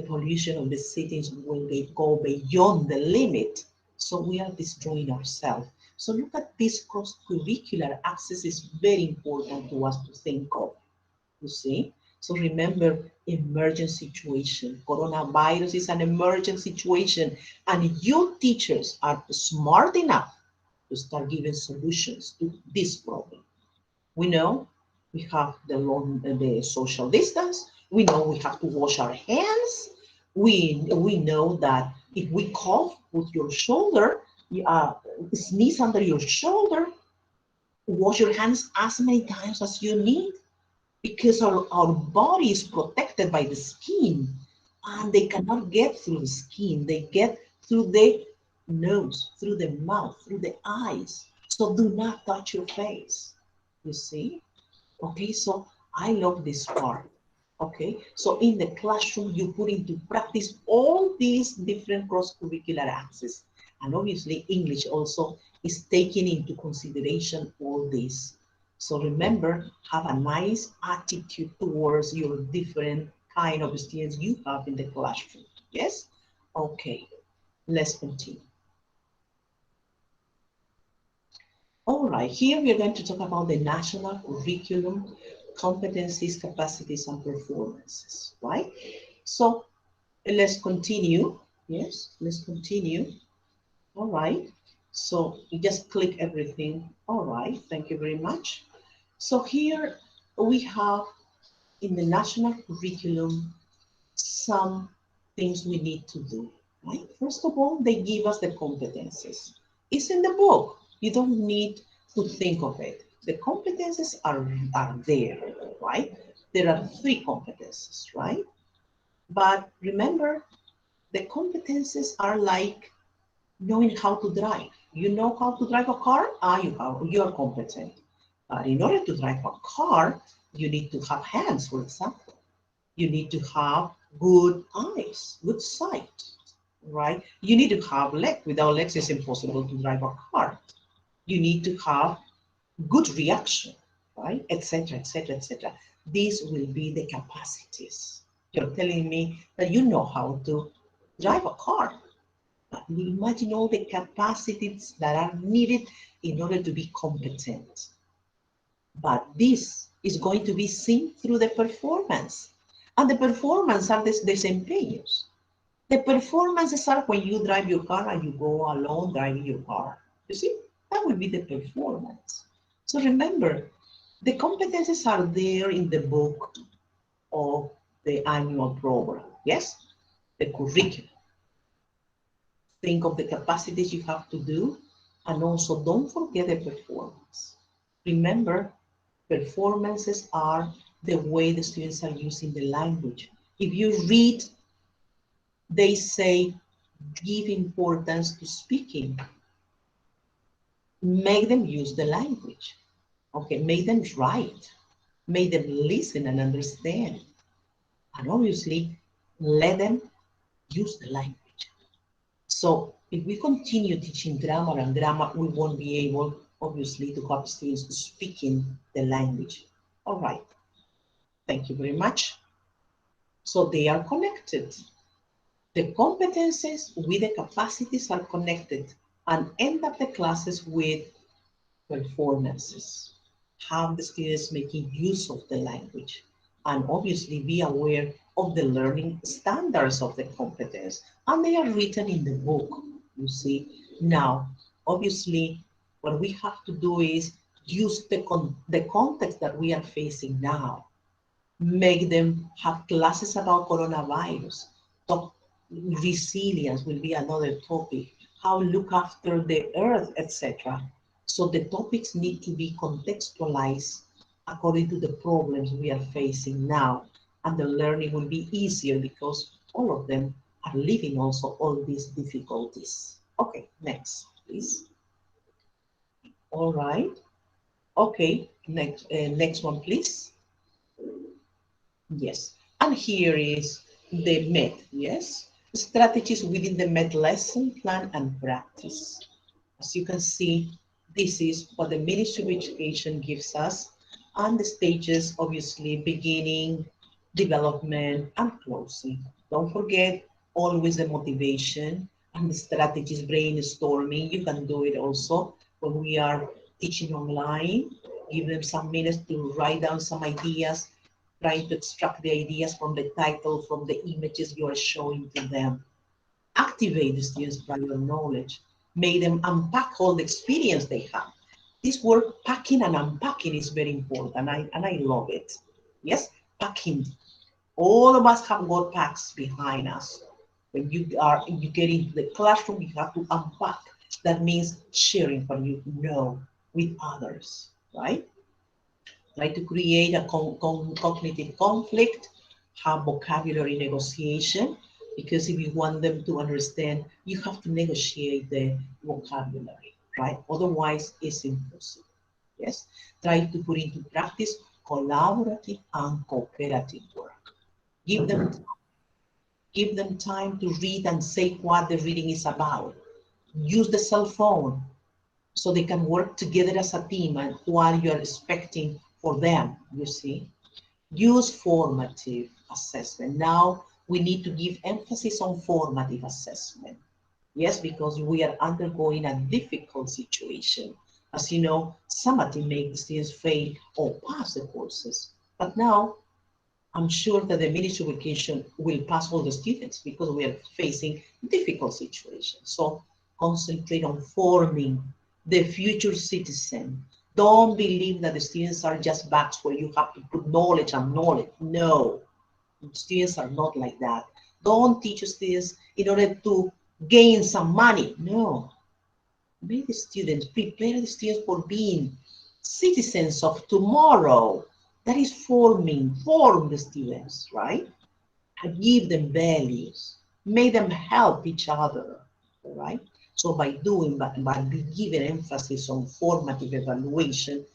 pollution of the cities will go beyond the limit. So we are destroying ourselves. So look at this cross-curricular access is very important to us to think of, you see? So remember, emergent situation. Coronavirus is an emergent situation, and you teachers are smart enough to start giving solutions to this problem. We know we have the social distance. We know we have to wash our hands. We know that if we cough with your shoulder, sneeze under your shoulder, wash your hands as many times as you need, because our body is protected by the skin, and they cannot get through the skin. They get through the nose, through the mouth, through the eyes. So do not touch your face, you see? Okay, so I love this part. Okay, so in the classroom, you put into practice all these different cross-curricular access. And obviously, English also is taking into consideration all this. So remember, have a nice attitude towards your different kind of students you have in the classroom. Yes? Okay, let's continue. All right, here we are going to talk about the national curriculum, competencies, capacities, and performances, right? So let's continue. Yes, let's continue. All right, so you just click everything. All right, thank you very much. So here we have in the national curriculum some things we need to do, right? First of all, they give us the competencies. It's in the book. You don't need to think of it. The competencies are there, right? There are 3 competencies, right? But remember, the competencies are like knowing how to drive. You know how to drive a car? You're competent. But in order to drive a car, you need to have hands, for example. You need to have good eyes, good sight, right? You need to have legs. Without legs, it's impossible to drive a car. You need to have good reaction, right? Etc., etc., etc. These will be the capacities. You're telling me that you know how to drive a car. But imagine all the capacities that are needed in order to be competent. But this is going to be seen through the performance. And the performance are the desempeños. The performances are when you drive your car and you go alone driving your car. You see, that will be the performance. So remember, the competencies are there in the book of the annual program. Yes, the curriculum. Think of the capacities you have to do, and also don't forget the performance. Remember, performances are the way the students are using the language. If you read, they say, give importance to speaking. Make them use the language. Okay, make them write. Make them listen and understand. And obviously, let them use the language. So if we continue teaching grammar and grammar, we won't be able, obviously, to have students speaking the language. All right. Thank you very much. So they are connected. The competences with the capacities are connected, and end up the classes with performances. Have the students making use of the language, and obviously be aware of the learning standards of the competence, and they are written in the book, you see. Now, obviously, what we have to do is use the context that we are facing now. Make them have classes about coronavirus. Resilience will be another topic. How look after the earth, etc. So the topics need to be contextualized according to the problems we are facing now. And the learning will be easier because all of them are living also all these difficulties. Okay, next, please. All right. Okay, next one, please. Yes, and here is the MET, yes? Strategies within the MET lesson plan and practice. As you can see, this is what the Ministry of Education gives us, and the stages, obviously, beginning, development, and closing. Don't forget, always the motivation and the strategies, brainstorming. You can do it also when we are teaching online. Give them some minutes to write down some ideas, trying to extract the ideas from the title, from the images you are showing to them. Activate the students' prior knowledge. Make them unpack all the experience they have. This word packing and unpacking is very important, and I love it. Yes, packing. All of us have got packs behind us. When you get into the classroom, you have to unpack. That means sharing what you know with others, right? Try to create a cognitive conflict, have vocabulary negotiation, because if you want them to understand, you have to negotiate the vocabulary, right? Otherwise, it's impossible. Yes. Try to put into practice collaborative and cooperative work. Give them time to read and say what the reading is about. Use the cell phone so they can work together as a team and what you are expecting for them, you see. Use formative assessment. Now we need to give emphasis on formative assessment. Yes, because we are undergoing a difficult situation. As you know, summative makes the students fail or pass the courses. But now I'm sure that the Ministry of Education will pass all the students because we are facing difficult situations. So concentrate on forming the future citizen. Don't believe that the students are just bags where you have to put knowledge and knowledge. No, students are not like that. Don't teach students in order to gain some money. No, make the students, prepare the students for being citizens of tomorrow. That is form the students, right? And give them values, make them help each other, right? So by giving emphasis on formative evaluation,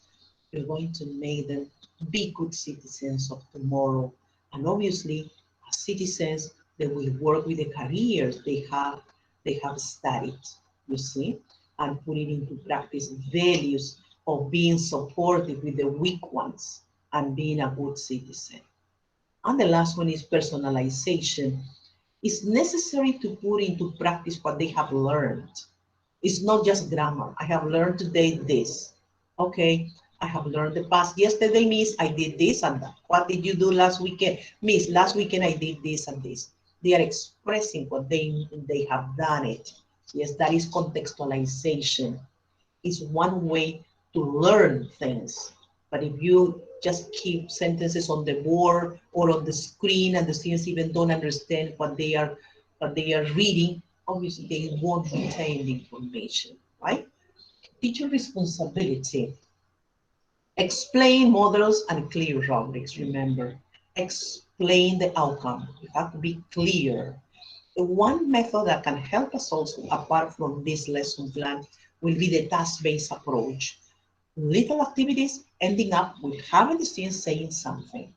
you're going to make them be good citizens of tomorrow. And obviously, as citizens, they will work with the careers they have studied, you see, and putting into practice values of being supportive with the weak ones and being a good citizen. And the last one is personalization. It's necessary to put into practice what they have learned. It's not just grammar. I have learned today this. Okay, I have learned the past. Yesterday, Miss, I did this and that. What did you do last weekend? Miss, last weekend I did this and this. They are expressing what they have done it. Yes, that is contextualization. It's one way to learn things. But if you just keep sentences on the board or on the screen and the students even don't understand what they are reading, obviously they won't retain the information, right? Teacher responsibility. Explain models and clear rubrics, remember. Explain the outcome. You have to be clear. The one method that can help us also, apart from this lesson plan, will be the task-based approach. Little activities ending up with having the students saying something.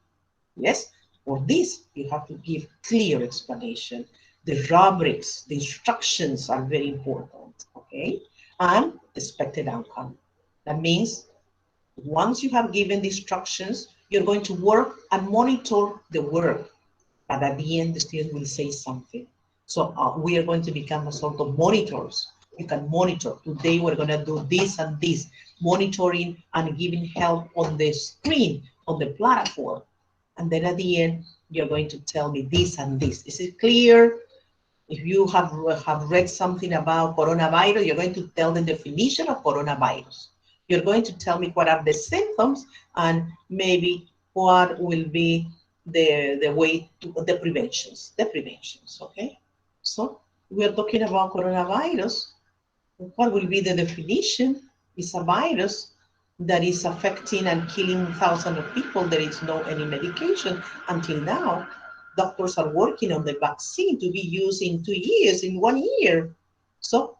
Yes, for this, you have to give clear explanation. The rubrics, the instructions are very important, okay? And expected outcome. That means once you have given the instructions, you're going to work and monitor the work. But at the end, the student will say something. So we are going to become a sort of monitors. You can monitor. Today, we're going to do this and this, monitoring and giving help on the screen, on the platform. And then at the end, you're going to tell me this and this. Is it clear? If you have read something about coronavirus, you're going to tell the definition of coronavirus. You're going to tell me what are the symptoms and maybe what will be the way to the preventions, okay? So we're talking about coronavirus. What will be the definition? It's a virus that is affecting and killing thousands of people. There is no any medication until now. Doctors are working on the vaccine to be used in 2 years, in 1 year. So,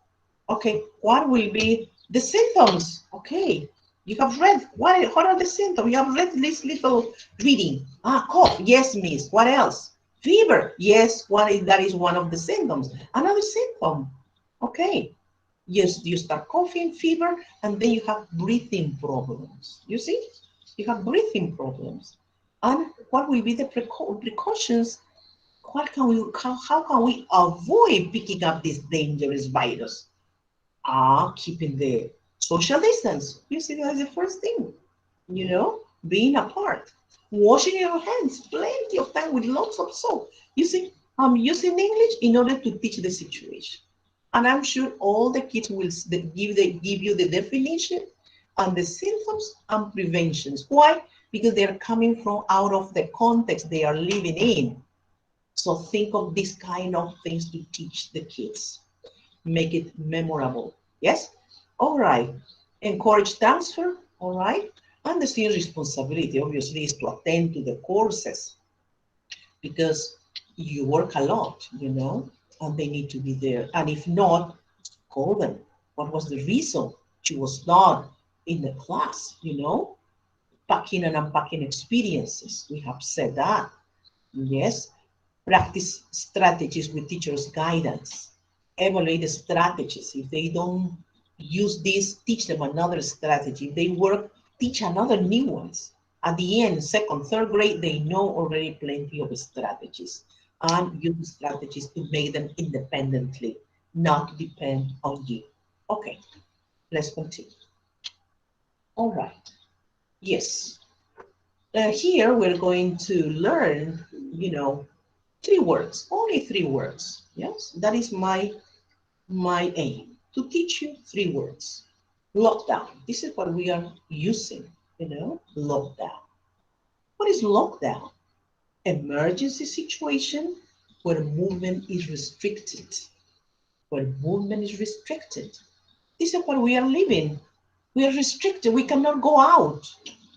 okay, what will be the symptoms? Okay, you have read, what are the symptoms? You have read this little reading. Cough, yes, miss. What else? Fever, yes, that is one of the symptoms. Another symptom, okay. Yes, you start coughing, fever, and then you have breathing problems. You see, you have breathing problems. And what will be the precautions? What can we, how can we avoid picking up this dangerous virus? Keeping the social distance. You see, that is the first thing. You know, being apart, washing your hands, plenty of time with lots of soap. You see, I'm using English in order to teach the situation. And I'm sure all the kids will give you the definition and the symptoms and preventions. Why? Because they're coming from out of the context they are living in. So think of this kind of things to teach the kids. Make it memorable. Yes? All right. Encourage transfer. All right. And the student's responsibility, obviously, is to attend to the courses because you work a lot, you know, and they need to be there. And if not, call them. What was the reason she was not in the class, you know? Packing and unpacking experiences. We have said that. Yes. Practice strategies with teachers' guidance. Evaluate the strategies. If they don't use this, teach them another strategy. If they work, teach another new ones. At the end, second, third grade, they know already plenty of strategies. And use the strategies to make them independently, not depend on you. Okay, let's continue. All right. Yes. Here we're going to learn, you know, 3 words, only 3 words. Yes, that is my aim, to teach you 3 words. Lockdown. This is what we are using, you know, lockdown. What is lockdown? Emergency situation where movement is restricted. Where movement is restricted. This is what we are living. We are restricted. We cannot go out.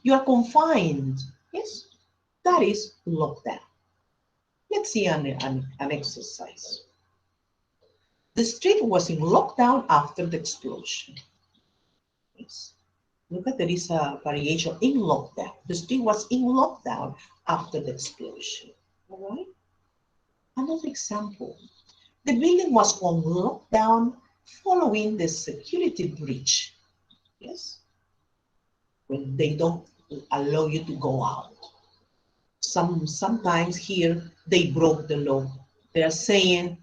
You are confined. Yes, that is lockdown. Let's see an exercise. The street was in lockdown after the explosion. Yes. Look at, there is a variation in lockdown. The street was in lockdown after the explosion. All right. Another example. The building was on lockdown following the security breach. Yes. When they don't allow you to go out. Sometimes here they broke the law. They are saying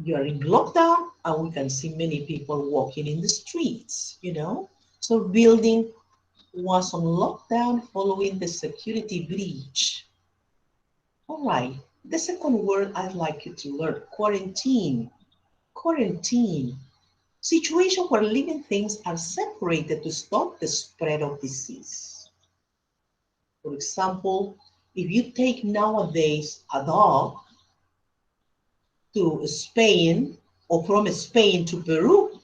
you are in lockdown and we can see many people walking in the streets, you know. So building was on lockdown following the security breach. All right, the second word I'd like you to learn, quarantine. Quarantine, situation where living things are separated to stop the spread of disease. For example, if you take nowadays a dog to Spain or from Spain to Peru,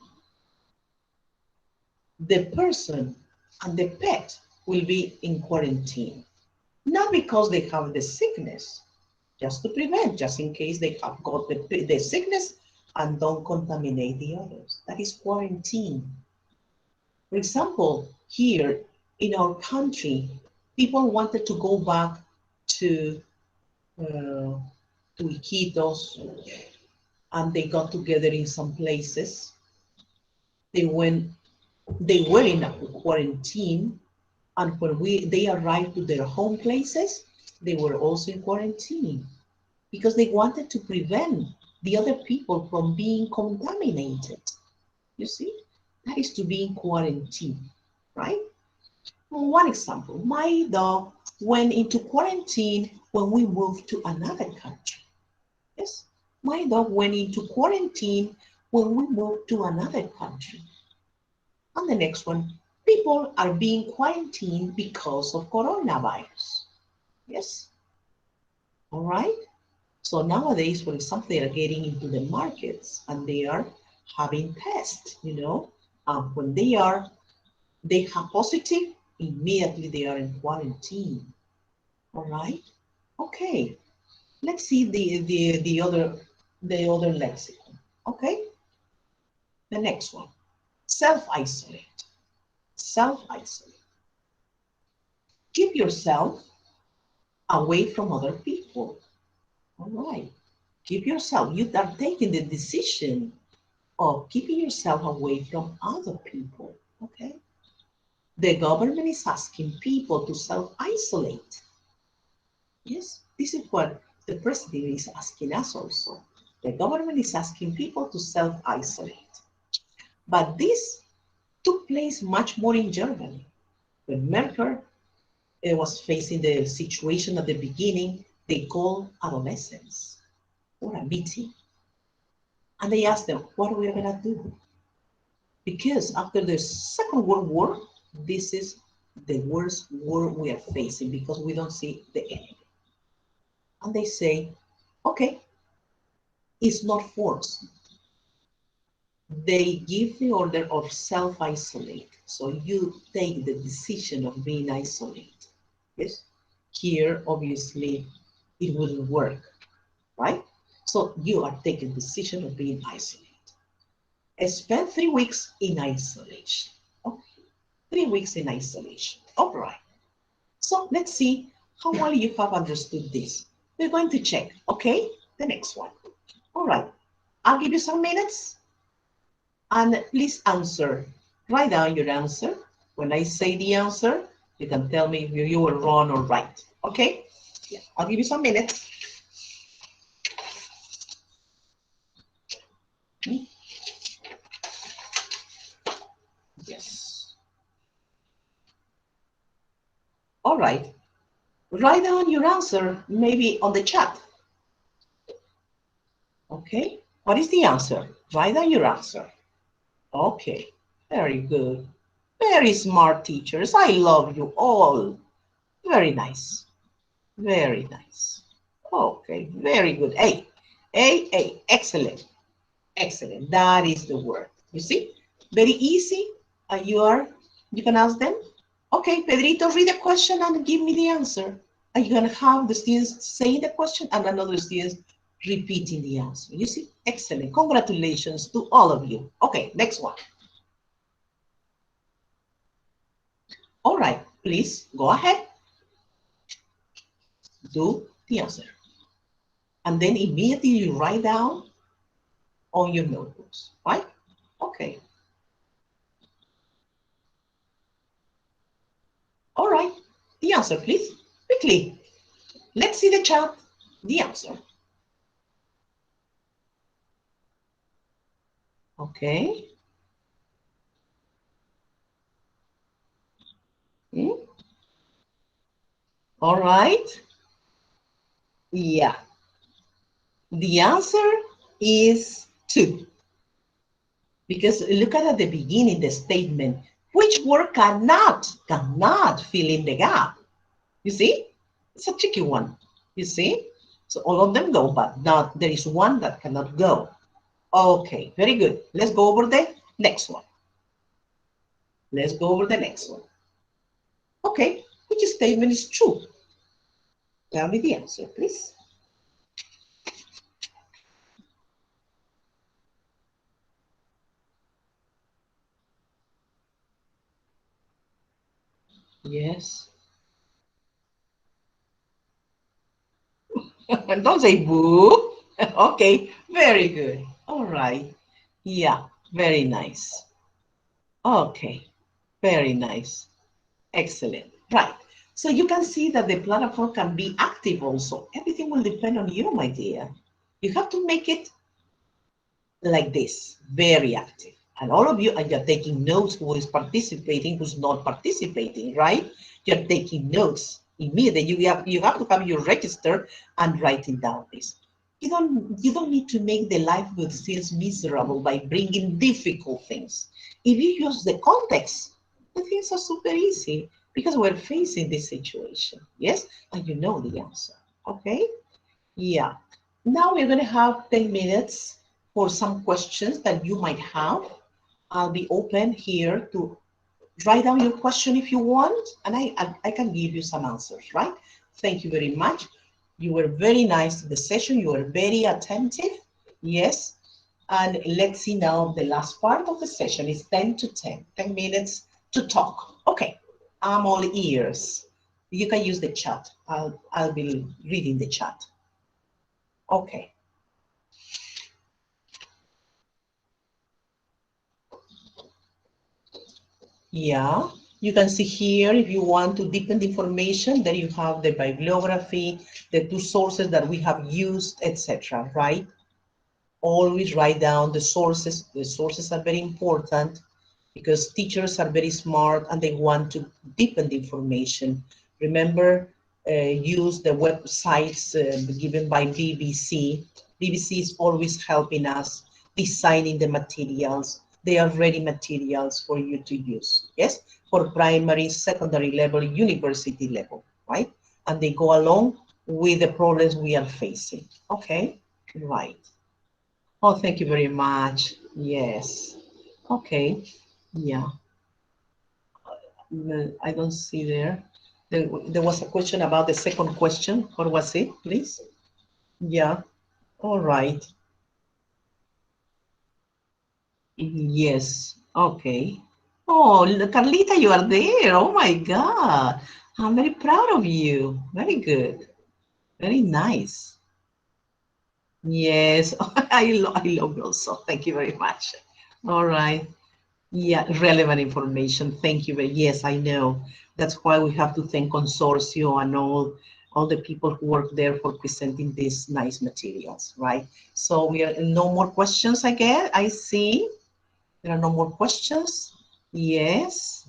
the person and the pet will be in quarantine. Not because they have the sickness, just to prevent, just in case they have got the sickness and don't contaminate the others. That is quarantine. For example, here in our country, people wanted to go back to Iquitos, and they got together in some places. They were in a quarantine, and when they arrived to their home places, they were also in quarantine because they wanted to prevent the other people from being contaminated. You see, that is to be in quarantine, right? One example, my dog went into quarantine when we moved to another country. Yes, my dog went into quarantine when we moved to another country. And the next one, people are being quarantined because of coronavirus. Yes, all right. So nowadays, for example, they are getting into the markets and they are having tests, you know, when they are They have positive, immediately they are in quarantine. All right? Okay. Let's see the other lexicon. Okay? The next one. Self-isolate. Self-isolate. Keep yourself away from other people. All right. Keep yourself. You are taking the decision of keeping yourself away from other people. Okay? The government is asking people to self-isolate. Yes, this is what the president is asking us also. The government is asking people to self-isolate. But this took place much more in Germany. When Merkel was facing the situation at the beginning, they called adolescents for a meeting. And they asked them, what are we going to do? Because after the Second World War, this is the worst war we are facing because we don't see the enemy. And they say, okay, it's not force. They give the order of self-isolate. So you take the decision of being isolated. Yes? Here, obviously, it wouldn't work, right? So you are taking the decision of being isolated. Spend 3 weeks in isolation. Okay, 3 weeks in isolation. All right. So let's see how well you have understood this. We're going to check, okay? The next one. All right. I'll give you some minutes. And please answer. Write down your answer. When I say the answer, you can tell me if you were wrong or right. Okay? Yeah. I'll give you some minutes. Yes. All right. Write down your answer, maybe on the chat. Okay. What is the answer? Write down your answer. Okay. Very good. Very smart teachers. I love you all. Very nice. Very nice. Okay, very good. A. Excellent. Excellent. That is the word. You see? Very easy. You can ask them. Okay, Pedrito, read the question and give me the answer. And you're going to have the students saying the question and another student repeating the answer. You see? Excellent. Congratulations to all of you. Okay, next one. All right, please go ahead. Do the answer. And then immediately you write down on your notebooks, right? Okay. All right, the answer, please, quickly. Let's see the chat, the answer. Okay. All right. Yeah. The answer is 2. Because look at the beginning, the statement, which word cannot fill in the gap. You see? It's a tricky one. You see? So all of them go, but not, there is one that cannot go. Okay, very good. Let's go over the next one. Let's go over the next one. Okay, which statement is true? Tell me the answer, please. Yes. Don't say boo. Okay, very good. All right. Yeah, very nice. Okay, very nice. Excellent. Right. So you can see that the platform can be active also. Everything will depend on you, my dear. You have to make it like this, very active. And all of you are taking notes who is participating, who's not participating, right? You're taking notes immediately. You have to have your register and writing down this. You don't need to make the life with students miserable by bringing difficult things. If you use the context, the things are super easy because we're facing this situation, yes? And you know the answer, okay? Yeah. Now we're going to have 10 minutes for some questions that you might have. I'll be open here to write down your question if you want, and I can give you some answers, right? Thank you very much. You were very nice to the session. You were very attentive. Yes. And let's see now the last part of the session is 10 to 10, 10 minutes to talk. Okay, I'm all ears. You can use the chat. I'll be reading the chat. Okay. Yeah, you can see here if you want to deepen the information, then you have the bibliography, the two sources that we have used, etc. Right? Always write down the sources. The sources are very important because teachers are very smart and they want to deepen the information. Remember, use the websites given by BBC. BBC is always helping us designing the materials. They are ready materials for you to use, yes? For primary, secondary level, university level, right? And they go along with the problems we are facing, okay? Right. Oh, thank you very much. Yes. Okay. Yeah. I don't see there. There was a question about the second question. What was it, please? Yeah. All right. Yes. Okay. Oh, Carlita, you are there. Oh my God. I'm very proud of you. Very good. Very nice. Yes. I love also. Thank you very much. All right. Yeah, relevant information. Thank you. Yes, I know. That's why we have to thank Consorcio and all the people who work there for presenting these nice materials, right? So we are no more questions, I guess. I see. There are no more questions. Yes.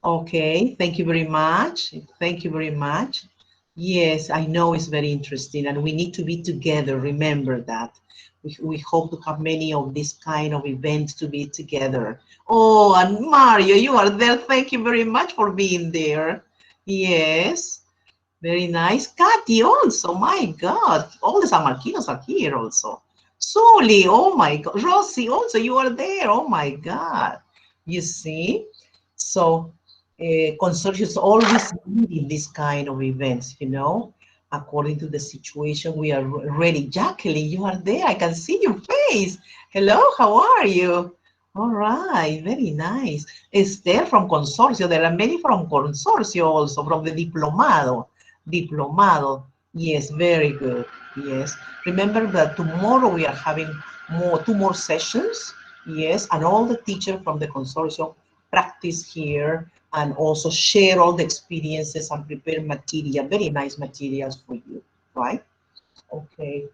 Okay. Thank you very much. Thank you very much. Yes, I know it's very interesting and we need to be together. Remember that. We hope to have many of these kind of events to be together. Oh, and Mario, you are there. Thank you very much for being there. Yes, very nice. Katy also, my God. All the San Marquinos are here also. Suli, oh my God. Rosie also, you are there. Oh my God. You see? So consortiums always leading this kind of events, you know, according to the situation we are ready. Jacqueline, you are there. I can see your face. Hello, how are you? All right, very nice. Esther from Consorcio. There are many from Consorcio also, from the Diplomado. Diplomado. Yes, very good. Yes. Remember that tomorrow we are having two more sessions. Yes, and all the teachers from the Consorcio practice here and also share all the experiences and prepare material, very nice materials for you, right? Okay,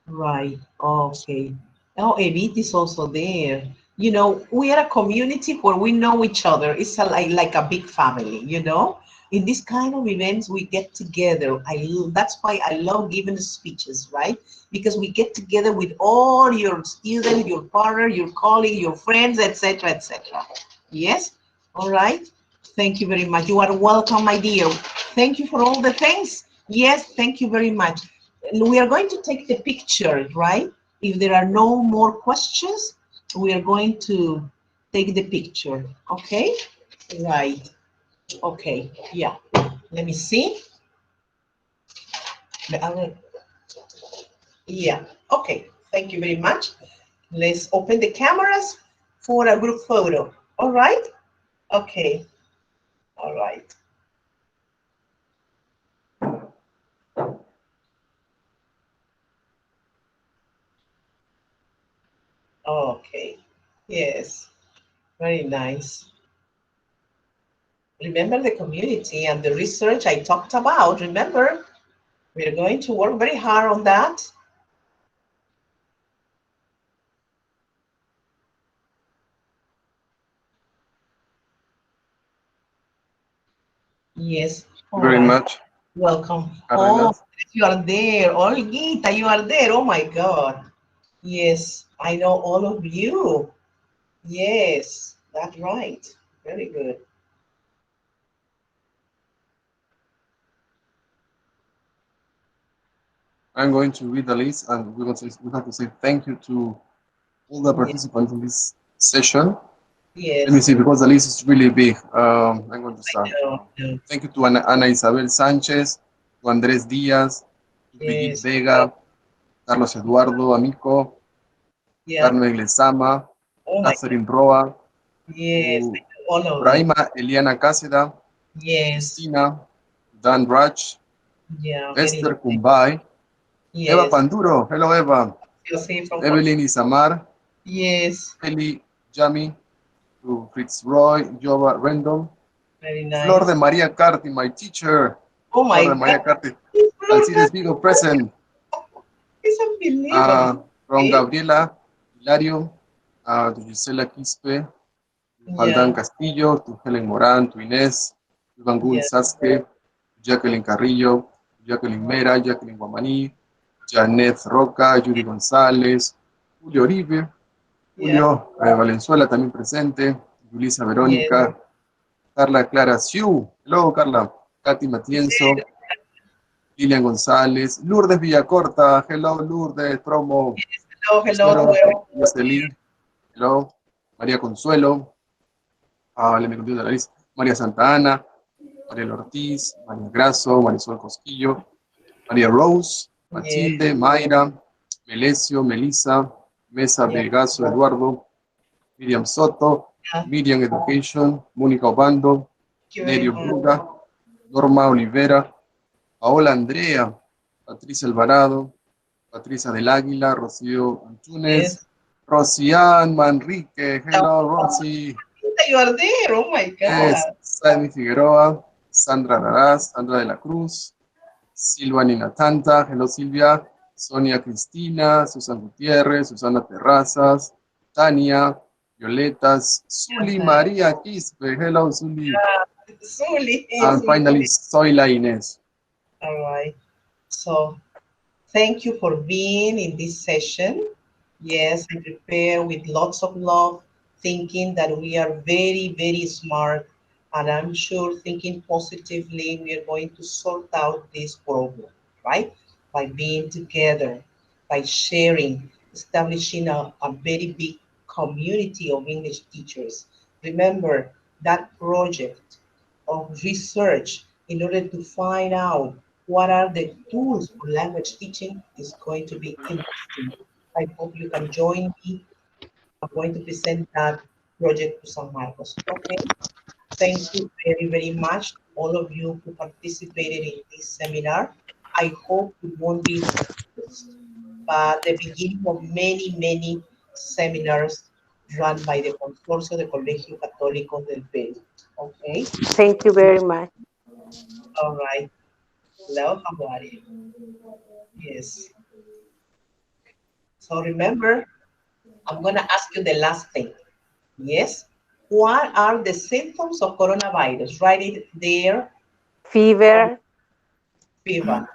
right, okay. Oh, Evit is also there. You know, we are a community where we know each other. It's like a big family, you know? In this kind of events, we get together. That's why I love giving speeches, right? Because we get together with all your students, your partner, your colleague, your friends, etc., etc. Yes? All right? Thank you very much. You are welcome, my dear. Thank you for all the things. Yes, thank you very much. We are going to take the picture, right? If there are no more questions, we are going to take the picture, okay? Right, okay, yeah. Let me see. Yeah, okay, thank you very much. Let's open the cameras for a group photo, all right? Okay, all right. Okay, yes, very nice. Remember the community and the research I talked about, remember? We're going to work very hard on that. Yes. Very much. Welcome. Carolina. Oh, you are there. Olguita, you are there. Oh my God. Yes, I know all of you. Yes, that's right. Very good. I'm going to read the list and we have to say thank you to all the participants in this session. Yes. Let me see, because the list is really big. I'm going to start. Thank you to Ana Isabel Sánchez, to Andrés Díaz, to Brigitte Yes. Vega, Carlos Eduardo Amico, Yeah. Carmen Lezama, Oh my Catherine Roa, Yes. to All of them. Brahima Eliana Cáceda, Yes. Cristina, Dan Raj, Yeah. Esther Kumbay, Eva Yes. Panduro. Hello, Eva. Jose from Evelyn Isamar, Yes. Eli Jami, to Fitzroy Jova Rendon, Very nice. Flor de María Carti, my teacher. Oh my Flor de María God. Carti. Alcides Vigo present. It's unbelievable. From Okay. Gabriela Hilario, to Gisela Quispe, to Haldan Yeah. Castillo, to Helen Moran, to Inés, to Bangul Yeah. Sasque, Jacqueline Carrillo, Jacqueline Mera, Jacqueline Guamaní, Janet Roca, Judy González, Julio Oribe, Julio Valenzuela también presente, Julisa Verónica, Carla Clara Siu, hello Carla, Katy Matienzo, Lilian González, Lourdes Villacorta, hello Lourdes, promo, Hello, hello. Jocelyn, hello, María Consuelo, le me conté de la lista, María Santa Ana, María Ortiz, María Grasso, Marisol Cosquillo, María Rose, Matilde, Mayra, Melesio, Melissa, Mesa Vegaso, Eduardo, Miriam Soto, Miriam Education, Mónica Obando, Nerio Bruga, Norma Olivera, Paola Andrea, Patricia Alvarado, Patricia del Águila, Rocío Antunes, Rocián Manrique, hello Rosy, You are there. Oh my God. Saimi Figueroa, Sandra Raraz, Sandra de la Cruz, Silva Ninatanta, hello Silvia, Sonia Cristina, Susan Gutiérrez, Susana Terrazas, Tania, Violetas, Zuli María Quispe, hello Zuli. Zuli. And finally, Zoila Inés. All right. So, thank you for being in this session. Yes, I prepare with lots of love, thinking that we are very, very smart. And I'm sure thinking positively, we are going to sort out this problem, right? By being together, by sharing, establishing a very big community of English teachers. Remember that project of research in order to find out what are the tools for language teaching is going to be interesting. I hope you can join me. I'm going to present that project to San Marcos. Okay. Thank you very, very much, all of you who participated in this seminar. I hope it won't be the first, but the beginning of many, many seminars run by the Consorcio de Colegio Católico del Perú. Okay. Thank you very much. All right. Hello, how are you? Yes. So remember, I'm going to ask you the last thing. Yes. What are the symptoms of coronavirus? Write it there. Fever. Fever.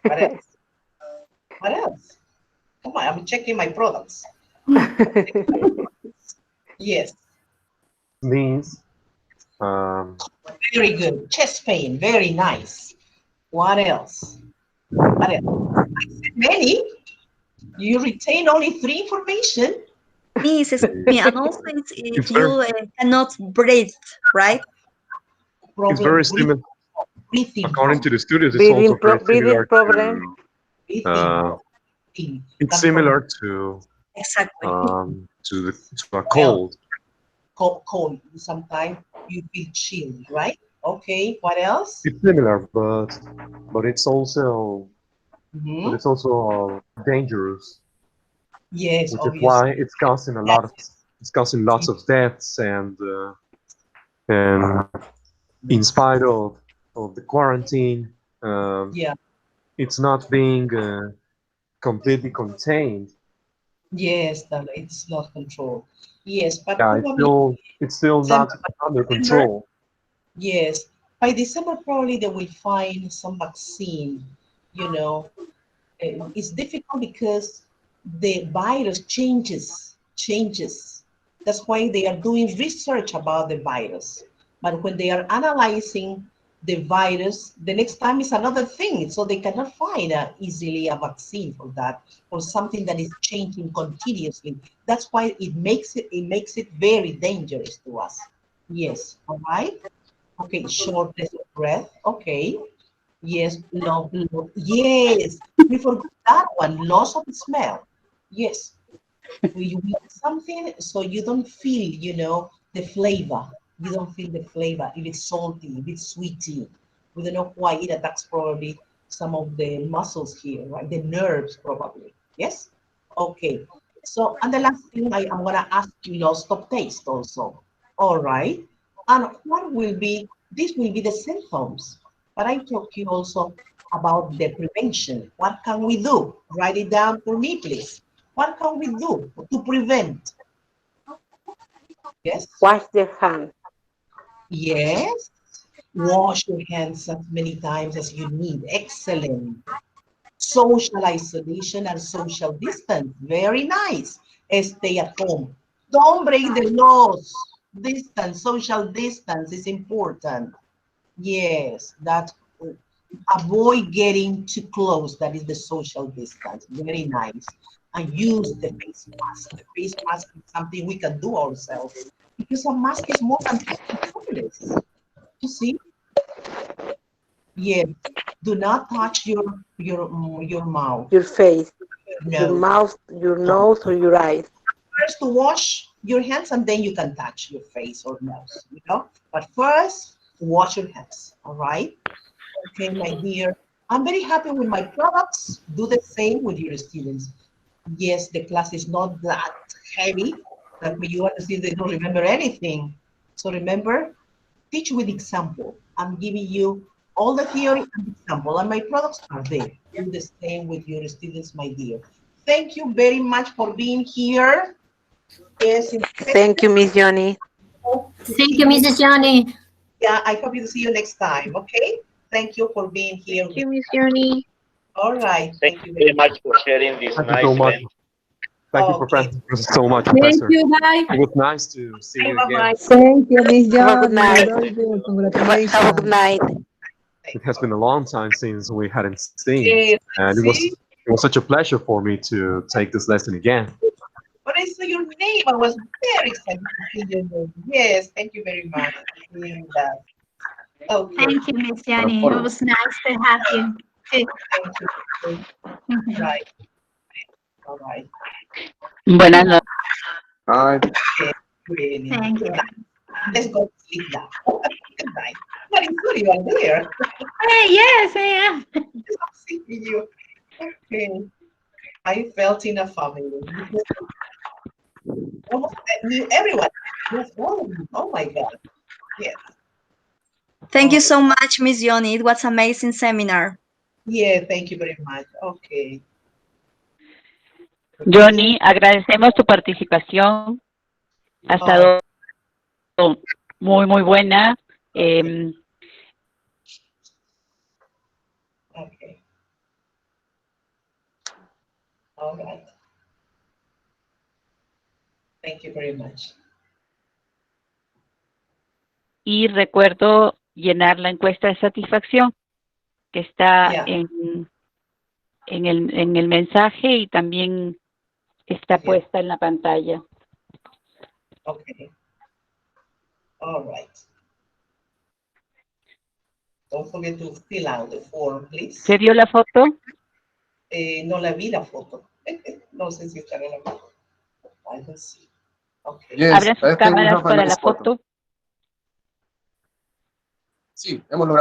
What else? What else? Come on, I'm checking my products. Yes. Means. Very good. Chest pain. Very nice. What else? What else? I said many. You retain only 3 information. Please, excuse me, and also if you cannot breathe, right? It's very similar. According to the studios, it's Breathing also very similar problem. to. It's similar to. Exactly. To a cold. Cold. Sometimes you feel chilled, right? Okay. What else? It's similar, but it's also. But it's also dangerous. Yes, which obviously. is why it's causing lots of deaths and in spite of the quarantine, it's not being completely contained. Yes, that it's not controlled. Yes, but it's still not under control. Yes, by December probably they will find some vaccine. You know, it's difficult because the virus changes. That's why they are doing research about the virus. But when they are analyzing the virus, the next time is another thing. So they cannot find easily a vaccine for that, or something that is changing continuously. That's why it makes it very dangerous to us. Yes, all right. Okay, shortness of breath. Okay. Yes, yes. We forgot that one. Loss of smell. Yes. You eat something so you don't feel, the flavor. You don't feel the flavor. If it's salty, if it's sweety. We don't know why it attacks probably some of the muscles here, right? The nerves probably. Yes? Okay. So, and the last thing I'm gonna ask you, loss of taste also. All right. And this will be the symptoms. But I talk to you also about the prevention. What can we do? Write it down for me, please. What can we do to prevent? Yes? Wash their hands. Yes. Wash your hands as many times as you need. Excellent. Social isolation and social distance. Very nice. Stay at home. Don't break the laws. Distance, social distance is important. Yes, that avoid getting too close. That is the social distance. Very nice. And use the face mask. The face mask is something we can do ourselves because a mask is more than $50. You see? Yes. Do not touch your mouth. Your face, your No. mouth, your nose, or your eyes. First to wash your hands and then you can touch your face or nose, But first, wash your hands, all right? Okay, my dear. I'm very happy with my products. Do the same with your students. Yes, the class is not that heavy that when you want to see they don't remember anything. So remember, teach with example. I'm giving you all the theory and example, and my products are there. Do the same with your students, my dear. Thank you very much for being here. Yes. Thank you, Miss Johnny. Thank you, Mrs. Johnny. Yeah, I hope to see you next time, okay? Thank you for being here. Thank you, Miss Johnny. All right. Thank you very much for sharing this Thank nice you so much. event. Thank you so much, Thank Professor. you, bye. It was nice to see you again. Thank you, Miss Have a good Johnny. night. Very good. Congratulations. Have a good night. It has been a long time since we hadn't seen, Yes, and it was such a pleasure for me to take this lesson again. When I saw your name, I was very excited to see your name. Yes, thank you very much for seeing that. Okay. Thank you, Miss Johnny. It was nice to have you. Thank you. Right. All right. Buenas noches. Bye. Okay. Really. Thank Good you. night. Let's go to sleep now. Good night. Very good, you are there. Hey, yes, I am. I'm seeing you. Okay. I felt in a family. Almost knew everyone. Yes, oh my God. Yes. Thank you so much, Miss Johnny. It was amazing seminar. Yeah, thank you very much. Okay. Johnny, agradecemos tu participación. Ha estado muy, muy buena. Okay. All right. Thank you very much. Y recuerdo llenar la encuesta de satisfacción que está en el mensaje y también está puesta en la pantalla. Okay. All right. Don't forget to fill out the form, please. ¿Se vio la foto? No la vi la foto. No sé si estará la foto. I don't see. Okay. Abran sus cámaras para la foto. Sí, hemos logrado.